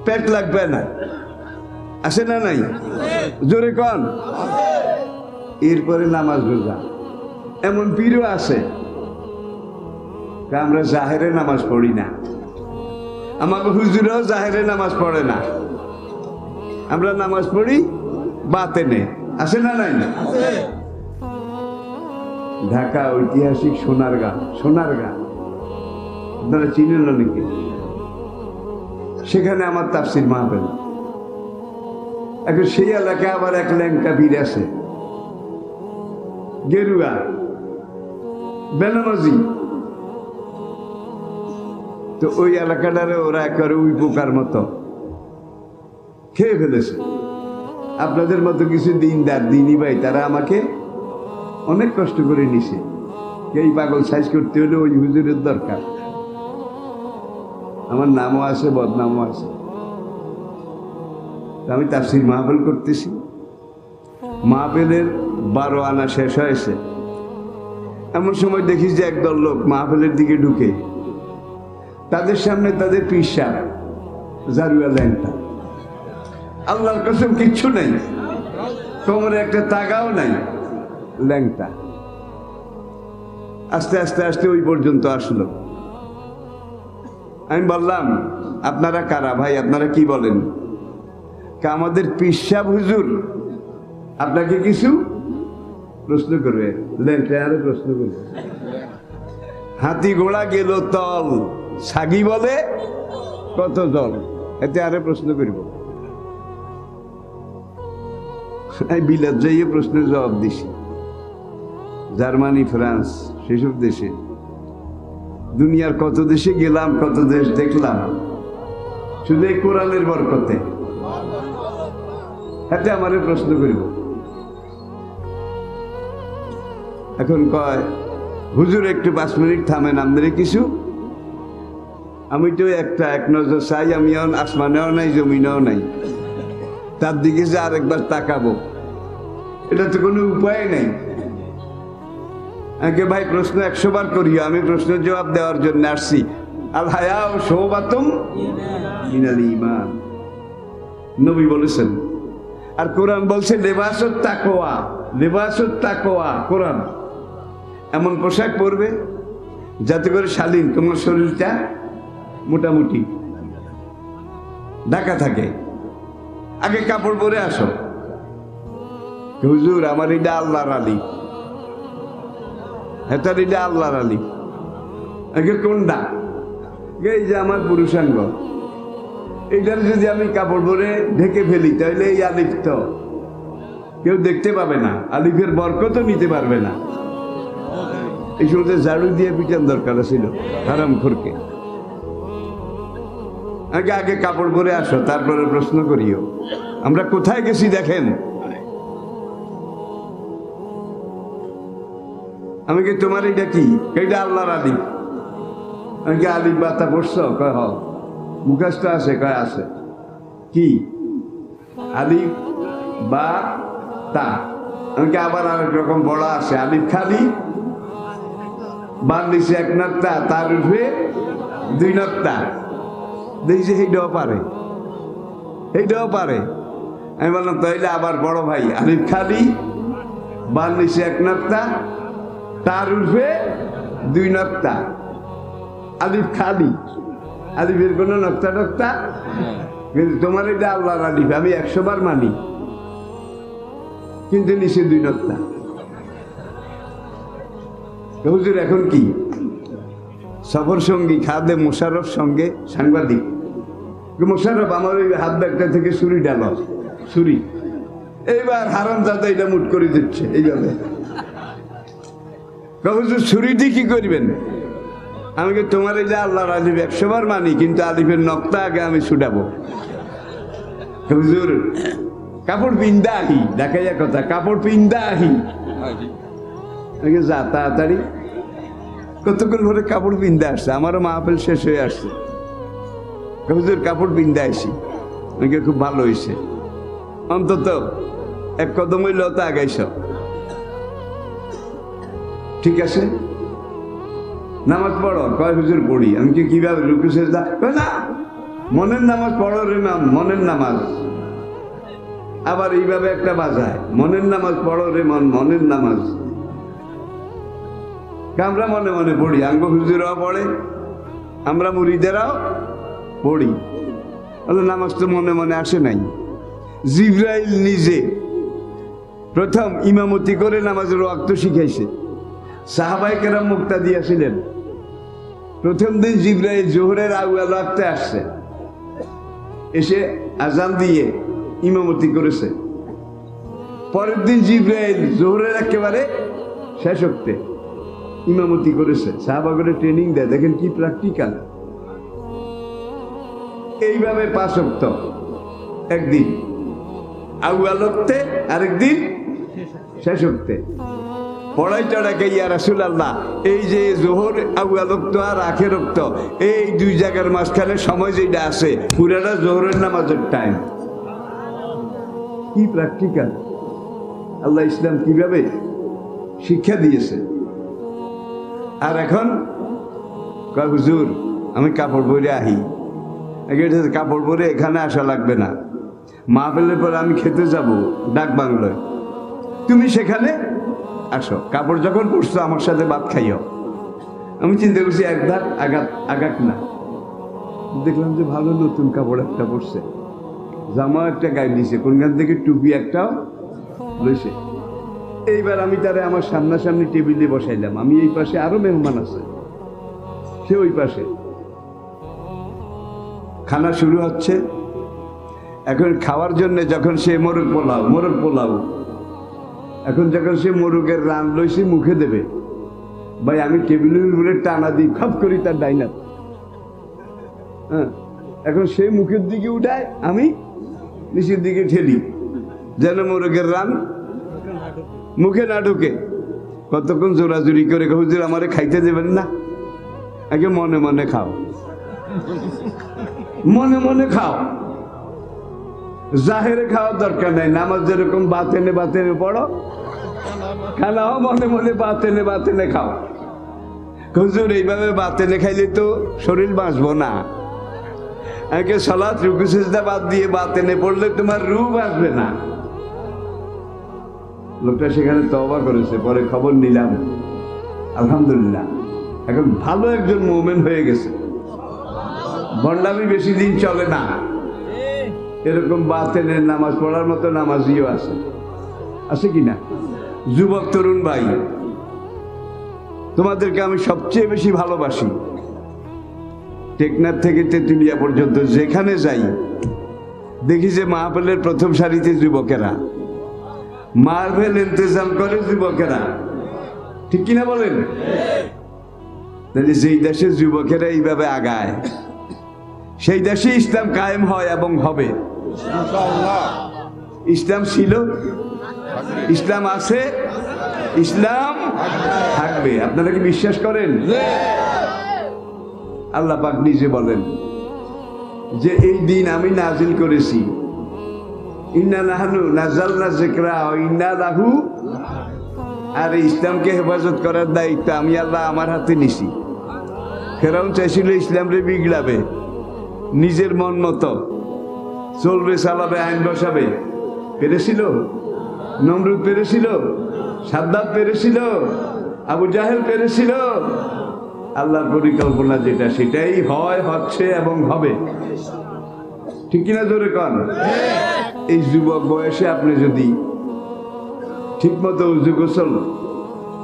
পেট লাগবে না, আসে না? নাই? জোরে কন। এরপরে নামাজ রোজা। এমন পীরও আছে, আমরা জাহেরে নামাজ পড়ি না, আমাকে হুজুরও জাহেরে নামাজ পড়ে না, আমরা নামাজ পড়ি বাতেনে, আসে না? নাই? ঢাকা ঐতিহাসিক সোনারগাঁ, আপনারা চিনেন নাকি? সেখানে আমার তাফসির মাহফিল। এখন সেই এলাকায় আবার এক ল্যাংটা পীর আছে, গেরুয়া বেনামাজি। তো ওই এলাকাটারে ওরা একেবারে উই পোকার মতো খেয়ে ফেলেছে। আপনাদের মতো কিছু দিনদার দিনী ভাই, তারা আমাকে অনেক কষ্ট করে নিছে। এই পাগল সাইজ করতে হলে ওই হুজুরের দরকার। আমার নামও আছে, বদনামও আছে। আমি তাফসির মাহফিল করতেছি, মাহফিলের 12 আনা শেষ হয়েছে। এমন সময় দেখি যে একদল লোক মাহফিলের দিকে ঢুকে, তাদের সামনে তাদের পীর সাহেব জারুয়া ল্যাংটা, আল্লাহর কসম কিচ্ছু নাই, কোমরে একটা তাগাও নাই, ল্যাংটা। আস্তে আস্তে আস্তে ওই পর্যন্ত আসলো। আমি বললাম, আপনারা কারা ভাই, আপনারা কি বলেন? আমাদের পীর সাহেব হুজুর আপনাকে কিছু প্রশ্ন করবে। ল্যাংটা আরো প্রশ্ন করবে। হাতি ঘোড়া গেল তল, সাগি বলে কত জল, এতে আরে প্রশ্ন করব। বিলাত যাইয়ে প্রশ্নের জবাব দিছি, জার্মানি, ফ্রান্স, সেসব দেশে, দুনিয়ার কত দেশে গেলাম, কত দেশ দেখলাম, শুধু এই কোরআনের বরকতে। এতে আমারে প্রশ্ন করব। এখন কয়, হুজুর একটু 5 মিনিট থামেন, আমাদের কিছু। আমি তো এক নজর চাই, আমি আসমানেও নাই, জমিনেও নাই, তার দিকে যে আরেকবার তাকাবো, এটা তো কোনো উপায় নাই। আগে ভাই প্রশ্ন 100 বার করিও, আমি প্রশ্নের জবাব দেওয়ার জন্য আসছি। আল হায়াউ শুবাতুম মিনাল ঈমান, নবী বলেছেন। আর কোরআন বলছে লিবাসুত তাকওয়া। কোরআন এমন পোশাক পরবে যাতে করে শালীন, তোমার শরীরটা মোটামুটি ঢাকা থাকে। আগে কাপড় পরে আসো। হুজুর আমার এটা আল্লাহর আলী, হেতার এটা আল্লাহর আলী। আগে কোনটা? এই যে আমার পুরুষাঙ্গ, এইটার যদি আমি কাপড় পরে ঢেকে ফেলি, তাহলে এই আলিফ তো কেউ দেখতে পাবে না, আলিফের বরকতও নিতে পারবে না। এই সময় ঝাড়ু দিয়ে পিটান দরকার ছিল হারামখোরকে। আগে কাপড় পরে আসো, তারপরে প্রশ্ন করিও। আমরা কোথায় গেছি দেখেন। আমি কি তোমার এটা কি? এইটা আল্লাহর আলিফ। আমি কি আলিফ বাতা পড়ছ? কয় হ। মুখস্থ আছে? কয় আছে। কি আলিফ বা তা? আমি কি আবার আরেক রকম বড় আছে, আলিফ খালি, বান দিছে 1 নক্তা, তার উঠবে 2 নক্তা। দেখছি এইটাও পারে। আমি বললাম তাইলে আবার বড় ভাই, আলিফ খালি, বান দিছে 1 নক্তা, তার উঠবে 2 নক্তা। আলিফ খালি, আলিফের কোনো নক্তা। কিন্তু তোমার এটা আল্লাহর আলিফ, আমি 100 বার মানি, কিন্তু নিচে 2 নক্তা। হুজুর এখন কি? সফর সঙ্গী খাদে মোশাররফ সঙ্গে সাংবাদিক। মোশাররফ আমার ওই হাত ব্যাগটা থেকে ছুরি ডালো, ছুরি। এইবার হারামজাদা এটা মুট করে দিচ্ছে এইভাবে। হুজুর ছুরি দিয়ে কি করবেন? আমি তোমার এই যে আল্লাহর আলিফ 100 বার মানি, কিন্তু আলিফের নক্তা আগে আমি ছুটাবো। হুজুর কাপড় পিন্দা আহি, দেখাইয়া কথা, কাপড় পিন্দা আহি। যা তাড়াতাড়ি। কতক্ষণ ধরে কাপড় পিন্দা আসছে, আমারও মাহফিল শেষ হয়ে আসছে। হুজুর কাপড় পিন্দা আসি। আমাকে খুব ভালো হয়েছে, অন্তত এক কদম হইল তো আগাইছ। ঠিক আছে, নামাজ পড়ো। কয় হুজুর পড়ি। আমি কিভাবে? রুকু সেজদা? না, মনের নামাজ পড়ো রে ম্যাম, মনের নামাজ। আবার এইভাবে একটা বাজায়, মনের নামাজ পড়ো রে মন, মনের নামাজ। আমরা মনে মনে পড়ি, আঙ্গ হুজুরাও পড়ে, আমরা মুরিদেরাও পড়ি। নামাজ তো মনে মনে আসে নাই। জিবরাইল নিজে প্রথম ইমামতি করে নামাজের ওয়াক্ত শিখাইছে। সাহাবায়ে কেরাম মুক্তা দিয়েছিলেন। প্রথম দিন জিবরাইল জোহরের আউয়াল ওয়াক্তে আসছে, এসে আজান দিয়ে ইমামতি করেছে। পরের দিন জিবরাইল জোহরের একেবারে শেষ ওয়াক্তে ইমামতি করেছে। সাহাবাগরে ট্রেনিং দেয়, দেখেন কি প্র্যাকটিক্যাল। এইভাবে 5 ওয়াক্ত, একদিন আউয়াল ওয়াক্তে, আরেকদিন শেষ ওয়াক্তে। পড়াই চড়াকে ইয়া রাসূলুল্লাহ, এই যে জোহর আউয়াল ওয়াক্ত আর আখের ওয়াক্ত, এই 2 জায়গার মাঝখানে সময় যেটা আছে পুরাটা জোহরের নামাজের টাইম। কি প্র্যাকটিক্যাল! আল্লাহ ইসলাম কিভাবে শিক্ষা দিয়েছে। আর এখন কয় হুজুর আমি কাপড় পরে আহি। কাপড় পরে এখানে আসা লাগবে না, মাহফিলের পর আমি খেতে যাব ডাক বাংলোয়, তুমি সেখানে আসো। কাপড় যখন পরছো আমার সাথে ভাত খাইও। আমি চিন্তা করছি এক ধার আগাক না। দেখলাম যে ভালো নতুন কাপড় একটা পরছে, জামা একটা গায়ে দিয়েছে, কোনখান থেকে টুপি একটাও লইছে। এইবার আমি তারে আমার সামনাসামনি টেবিলে বসাইলাম। আমি এই পাশে, আরো মেহমান আছে, সে ওই পাশে। খানা শুরু হচ্ছে। এখন খাওয়ার জন্য যখন সে মোরগ পোলাও, এখন যখন সে মোরগের রান লইছে মুখে দেবে, ভাই আমি টেবিলের উপরে টানা দিই, খাপ করি তার ডাইনার। হ্যাঁ, এখন সে মুখের দিকে উঠায়, আমি নিচের দিকে ঠেলি, যেন মোরগের রান মুখে না ঢুকে। কতক্ষণ জোরাজুরি করে, হুজুর আমারে খাইতে দেবেন না, আগে মনে মনে খাও, মনে মনে খাও, জাহেরে খাওয়ার দরকার নাই। নামাজ যেরকম বাতেনে পড়ো, খানাও মনে মনে বাতেনে খাও। হুজুর এইভাবে বাতেনে খাইলে তো শরীর বাঁচবো না। আগে সালাত রুকু সিজদা বাদ দিয়ে বাতেনে পড়লে তোমার রূহ বাঁচবে না। লোকটা সেখানে তওবা করেছে, পরে খবর নিলাম, আলহামদুলিল্লাহ এখন ভালো একজন মুমিন হয়ে গেছে। ভণ্ডামি বেশি দিন চলে না। এরকম বাতেনের নামাজ পড়ার মতো নামাজিও আছে কি না? যুবক তরুণ ভাই, তোমাদেরকে আমি সবচেয়ে বেশি ভালোবাসি। টেকনাফ থেকে তেঁতুলিয়া পর্যন্ত যেখানে যাই দেখি যে মাহফিলের প্রথম সারিতে যুবকেরা, মাহফিল ইন্তজাম করে যুবকেরা, ঠিক কিনা বলেন? তাহলে যেই দেশের যুবকেরা এইভাবে আগায়, সেই দেশে ইসলাম কায়েম হয় এবং হবে। ইসলাম ছিল, ইসলাম আছে, ইসলাম থাকবে। আপনারা কি বিশ্বাস করেন? আল্লাহ পাক নিজে বলেন যে এই দিন আমি নাজিল করেছি, ইন্না নাহনু নাযালনা যিকরা ওয়া ইন্না লাহু, আর ইসলামকে হেফাজত করার দায়িত্ব আমি আল্লাহ আমার হাতে নিছি। ফেরাউন চাইছিল ইসলামরে বিগড়াবে, নিজের মন মতো চলবে, চালাবে, আইন বসাবে। পেরেছিল? নমরুদ পেরেছিল? সাদ্দাত পেরেছিল? আবু জাহেল পেরেছিল? আল্লাহর পরিকল্পনা যেটা, সেটাই হয়, হচ্ছে এবং হবে। ঠিক কিনা জোরে কন? এই যুবক বয়সে আপনি যদি ঠিক মতো উযু গোসল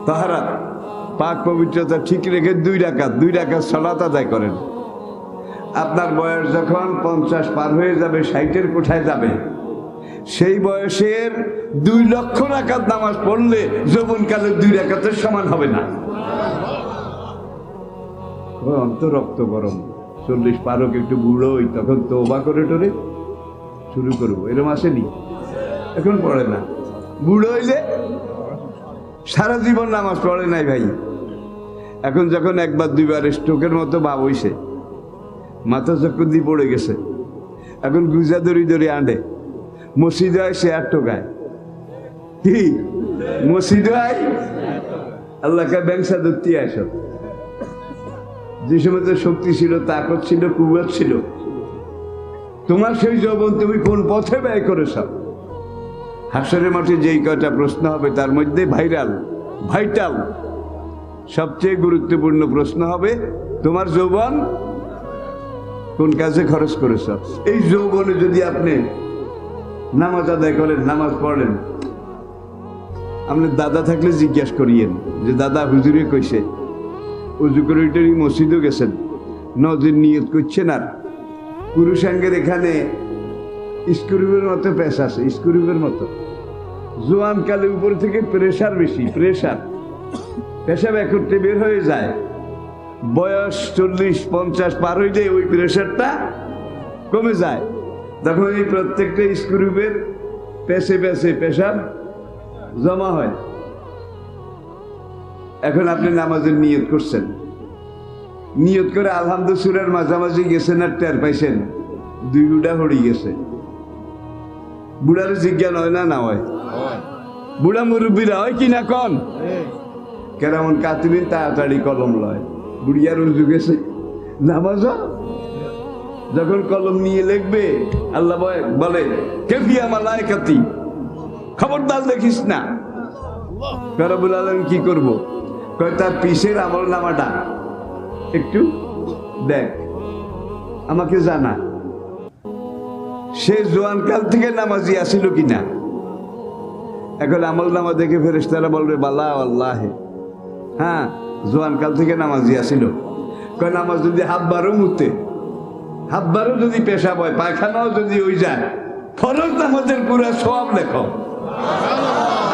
তাহারাত পাক পবিত্রতা ঠিক রেখে 2 রাকাত সালাত আদায় করেন। আপনার বয়স যখন 50 পার হয়ে যাবে, 60-এর কোঠায় যাবে, সেই বয়সের 2 লক্ষ রাকাত নামাজ পড়লে যৌবনকালে 2 রাকাতের সমান হবে না। অন্তর রক্ত গরম, 40 পার হোক, একটু বুড়ো হই, তখন তওবা করে টোরে শুরু করবো, এরম আসেনি? এখন পড়ে না। বুড়ো হইলে সারা জীবন নামাজ পড়ে নাই ভাই। এখন যখন 1-2 বার স্ট্রোকের মতো ভাব হইছে, মাথা চক্কর দিয়ে পড়ে গেছে, এখন গুজা দড়ি আঁটে, মসজিদে হয় শেয়ার টোকায়। কি মসজিদে হয়? আল্লাহকে ব্যংসা ধরতে আস। যে সময় তো শক্তি ছিল, তাকত ছিল, কুওয়াত ছিল, তোমার সেই যৌবন তুমি কোন পথে ব্যয় করেছ? হাসরের মাঠে যেই কয়টা প্রশ্ন হবে তার মধ্যে ভাইটাল সবচেয়ে গুরুত্বপূর্ণ প্রশ্ন হবে, তোমার যৌবন কোন কাজে খরচ করেছ? এই যৌবনে যদি আপনি নামাজ আদায় করেন, নামাজ পড়েন, আপনার দাদা থাকলে জিজ্ঞাসা করিয়েন যে দাদা হুজুরে কইছে উজু করে মসজিদও গেছেন, নজর নিয়ত করছেন, আর পুরুষাঙ্গের এখানে স্ক্রুবের মতো পেশ আছে, স্ক্রুবের মতো জোয়ান কালে উপর থেকে প্রেশার বেশি, পেশাব একত্রে বের হয়ে যায়। বয়স 40-50 পার হইলে ওই প্রেশারটা কমে যায়, তখন এই প্রত্যেকটা স্ক্রুবের পেশে পেশাব জমা হয়। এখন আপনি নামাজের নিয়ত করছেন, নিয়ত করে আলহামদুলিল্লাহ মাঝামাঝি গেছেন আর টের পাইছেন 2 গুড়া হড়ি গেছে। বুড়ার জিজ্ঞান হয় না হয়? বুড়া মুরব্বীরা হয় কিনা কন? কেমন কাতিবিন তাড়াতাড়ি কলম লয়, বুড়িয়ার উজু গেছে, নামাজ যখন কলম নিয়ে লিখবে, আল্লাহ বলে কেফিয়া মালায়েকাতি, খবরদার দেখিস না। রব্বুল আলামিন কি করব? কয় তার পিছের আমল নামাটা একটু দেখ, আমাকে জানা সে জোয়ানকাল থেকে নামাজি আসিল কিনা। এখন আমল নামা দেখে ফেরেশতারা বলবে বালা আল্লাহে, হ্যাঁ জোয়ানকাল থেকে নামাজি আসিল। কয় নামাজ যদি হাতবারও মুতে, হাতবারও যদি পেশাব হয়, পায়খানাও যদি ওই যায়, ফরজ নামাজের পুরা সওয়াব লেখো।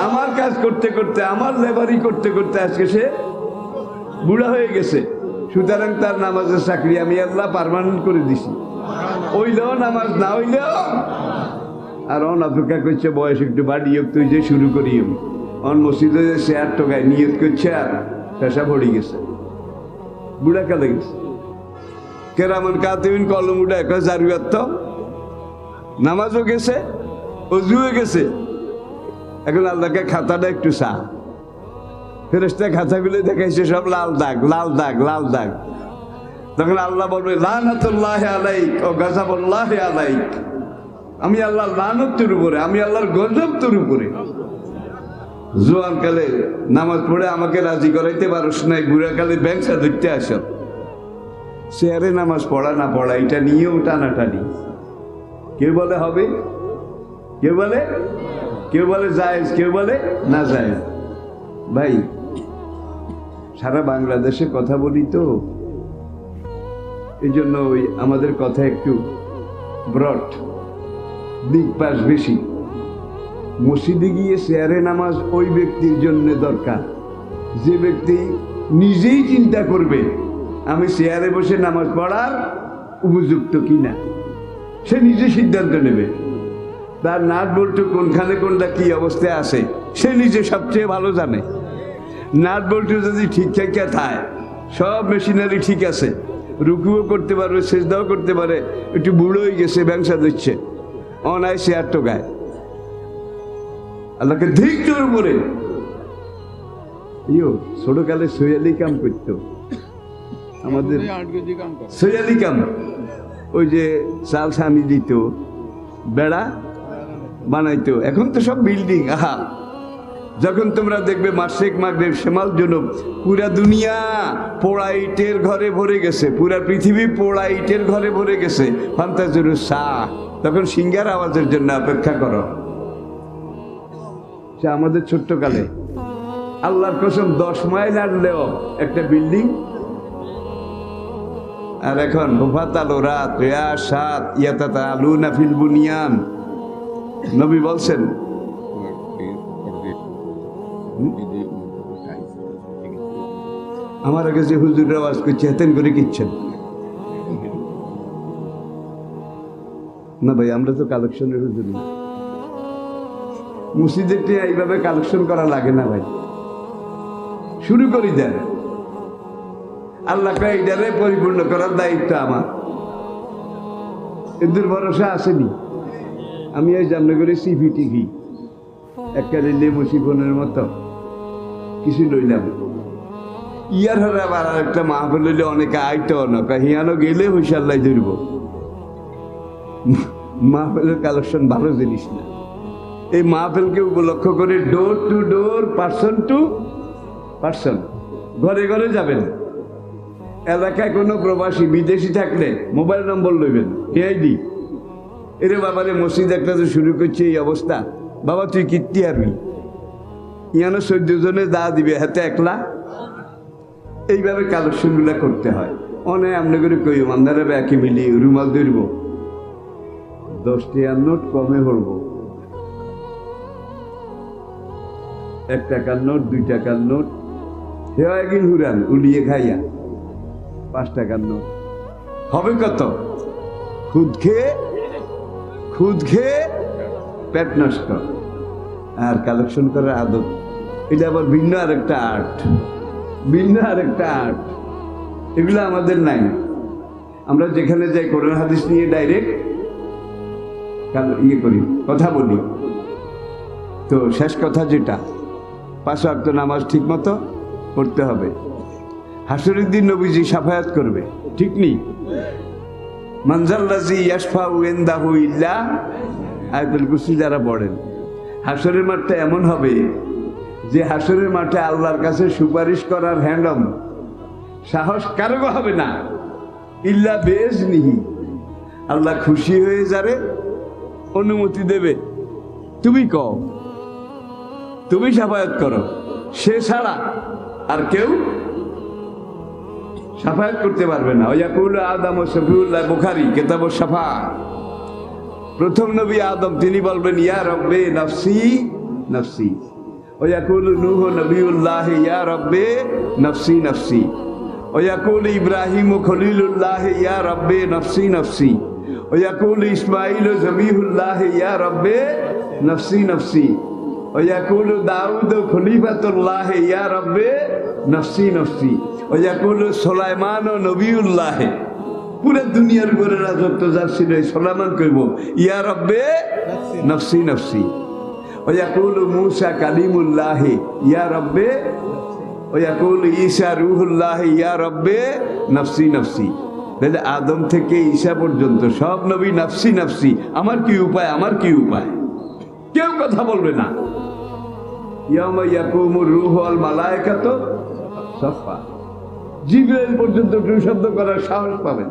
আমার কাজ করতে করতে, আমার লেবারি করতে করতে আজকে সে বুড়া হয়ে গেছে, সুতরাং তার নামাজের চাকরি আমি আল্লাহ পার্মানেন্ট করে দিছি। ওইলেও নামাজ, না হইলেও। আর অপেক্ষা করছে বয়স একটু বাড়িয়ে, তুই যে শুরু করি মসজিদে শেয়ার টোকায় নিয়ত করছে, আর পেশা ভরে গেছে, বুড়া কালে গেছে। কেরামন কাতিবিন কলম উঠে জারুয়াত, নামাজও গেছে, অজুও গেছে। এখন আল্লাহকে খাতাটা একটু চা, ফেরেশতা খাতাগুলো দেখাইছে সব লাল দাগ, লাল দাগ, লাল দাগ। তখন আল্লাহ বলবে লানাতুল্লাহি আলাইক ও গাযাবুল্লাহি আলাইক, আমি আল্লাহর লানত তোর উপরে, আমি আল্লাহর গজব তোর উপরে। জোয়ানকালে নামাজ পড়ে আমাকে রাজি করাইতে পারস নাই, বুড়াকালে ব্যংসা ধরতে আস। চেয়ারে নামাজ পড়া না পড়া এটা নিয়েও টানাটানি। কেউ বলে হবে, কেউ বলে জায়েজ, কেউ বলে না জায়েজ। ভাই সারা বাংলাদেশে কথা বলি তো, এই জন্য ওই আমাদের কথা একটু ব্রড, দিক পাশ বেশি। মসজিদে গিয়ে চেয়ারে নামাজ ওই ব্যক্তির জন্য দরকার যে ব্যক্তি নিজেই চিন্তা করবে আমি চেয়ারে বসে নামাজ পড়ার উপযুক্ত কিনা, সে নিজে সিদ্ধান্ত নেবে। তার নাট বল্টু কোনখানে কোনটা কি অবস্থায় আছে সে নিজে সবচেয়ে ভালো জানে। নাট বল্টু যদি ঠিকঠাক থাকে, সব মেশিনারি ঠিক আছে, রুকুও করতে পারবে, সেজদাও করতে পারে, একটু বুড়ো হয়ে গেছে, ব্যংসা দিচ্ছে, অনায় শেয়ার টোকায়, আল্লাহকে ঠিক তোর উপরে। ছোটকালে সৈয়ালি কাম করতো আমাদের, সৈয়ালি কাম, ওই যে চাল ছানি দিত, বেড়া বানাইতো। এখন তো সব বিল্ডিং। আহা, যখন তোমরা দেখবে মাসেক মাগরিব সেমাল জনব, পুরা দুনিয়া পোড়া ইটের ঘরে ভরে গেছে, পুরা পৃথিবী পোড়া ইটের ঘরে ভরে গেছে, ফান্তাজুরু শাহ, তখন সিঙ্গার আওয়াজের জন্য অপেক্ষা করো। সে আমাদের ছোট্টকালে আল্লাহর কসম 10 মাইল হাঁটলেও একটা বিল্ডিং। আর এখন হুফাতালুরাত রিয়াসাত ইয়াতাতালুনা ফিল বুনিয়ান, নবী বলছেন আমার আগে যে হুজুর আওয়াজ করছে হেতেন করে কিচ্ছেন না ভাই, আমরা তো কালেকশনের হুজুর না। মসজিদের এইভাবে কালেকশন করা লাগে না ভাই, শুরু করি দেন। আল্লাহকে এইটারে পরিপূর্ণ করার দায়িত্ব আমার, এদের ভরসা আসেনি। আমি এই জানলে করে সিভি টিভি একটা রেলে মুসিবনের মতো কিছু লইলাম। ইয়ার হরে আবার একটা মাহফিল লইলে অনেকে আইতো না, হিয়ানো গেলে হুইশাল্লাই ধরব। মাহফিলের কালেকশন ভালো জিনিস না। এই মাহফিলকে উপলক্ষ করে door to door, person to person, ঘরে ঘরে যাবেন। এলাকায় কোনো প্রবাসী বিদেশি থাকলে মোবাইল নম্বর লইবেন, এআইডি। এরে বাবারে মসজিদ একটা তো শুরু করছে এই অবস্থা, বাবা তুই কীর্তি আরবি ইয়ানো 14 জনে দা দিবে হাতে একলা। এইভাবে কালেকশনগুলো করতে হয়। অনেক আমনে করে কই মান্দারে ব্যাকে মিলি রুমাল ধরব, 10 টাকার নোট কমে পড়ব, 1 টাকার নোট 2 টাকার নোট হেওয়া একদিন হুরান উলিয়ে খাইয়া 5 টাকার নোট হবে কত? খুদ খেয়ে পেট নষ্ট। আর কালেকশন করার আদত, এটা আবার ভিন্ন আরেকটা আর্ট, এগুলো আমাদের নাই। আমরা যেখানে যাই কোরআন হাদিস নিয়ে ডাইরেক্ট করি, কথা বলি। তো শেষ কথা যেটা, 5 ওয়াক্ত নামাজ ঠিক মতো পড়তে হবে। হাসরের দিন নবীজি সাফায়াত করবে, ঠিক নেই? মানজাল্লাযী ইয়াশফাউ ইনদাহু ইল্লা, আয়াতুল কুরসি যারা পড়েন, হাসরের মাঠটা এমন হবে যে হাসরের মাঠে আল্লাহর কাছে সুপারিশ করার হ্যান্ডম সাহস কারো হবে না, ইল্লা বিইজনিহি। আল্লাহ খুশি হয়ে যারে অনুমতি দেবে, তুমি কও, তুমি সাফায়াত করো, সে ছাড়া আর কেউ সাফায়াত করতে পারবে না। ওয়াকুলু আদম শফিউল্লাহ, বুখারী কিতাব শাফা। প্রথম নবী আদম, তিনি বলবেন ইয়া রব্বে নফসি নফসি। ওয়াকুলু নূহ নবিউল্লাহ ইয়া রব্বে নফসি নফসি। ওয়াকুলু ইব্রাহিম খলিলুল্লাহ ইয়া রব্বে নফসি নফসি। ওয়াকুলু ইসমাঈল জবিহুল্লাহ ইয়া রব্বে নফসি নফসি। ওয়াকুলু দাউদ খলিফাতুল্লাহ ইয়া রব্বে নফসি নফসি। ওয়াকুলু সুলাইমান নবিউল্লাহ, পুরো দুনিয়ার উপরে রাজত্ব যার ছিল সুলাইমান কইব ইয়া রব্বে নফসি নফসি। ওয়াকুলু মূসা কালিমুল্লাহ ইয়া রব্বে, ওয়াকুলু ঈসা রূহুল্লাহ ইয়া রব্বে নফসি নফসি। তাহলে আদম থেকে ঈসা পর্যন্ত সব নবী নফসি নফসি, আমার কি উপায়, আমার কি উপায়, কেউ কথা বলবে না। ইয়াউমা ইয়াকুমুর রূহু ওয়াল মালায়েকাতু সাফা, জিবরাইল পর্যন্ত শব্দ করার সাহস পাবেন।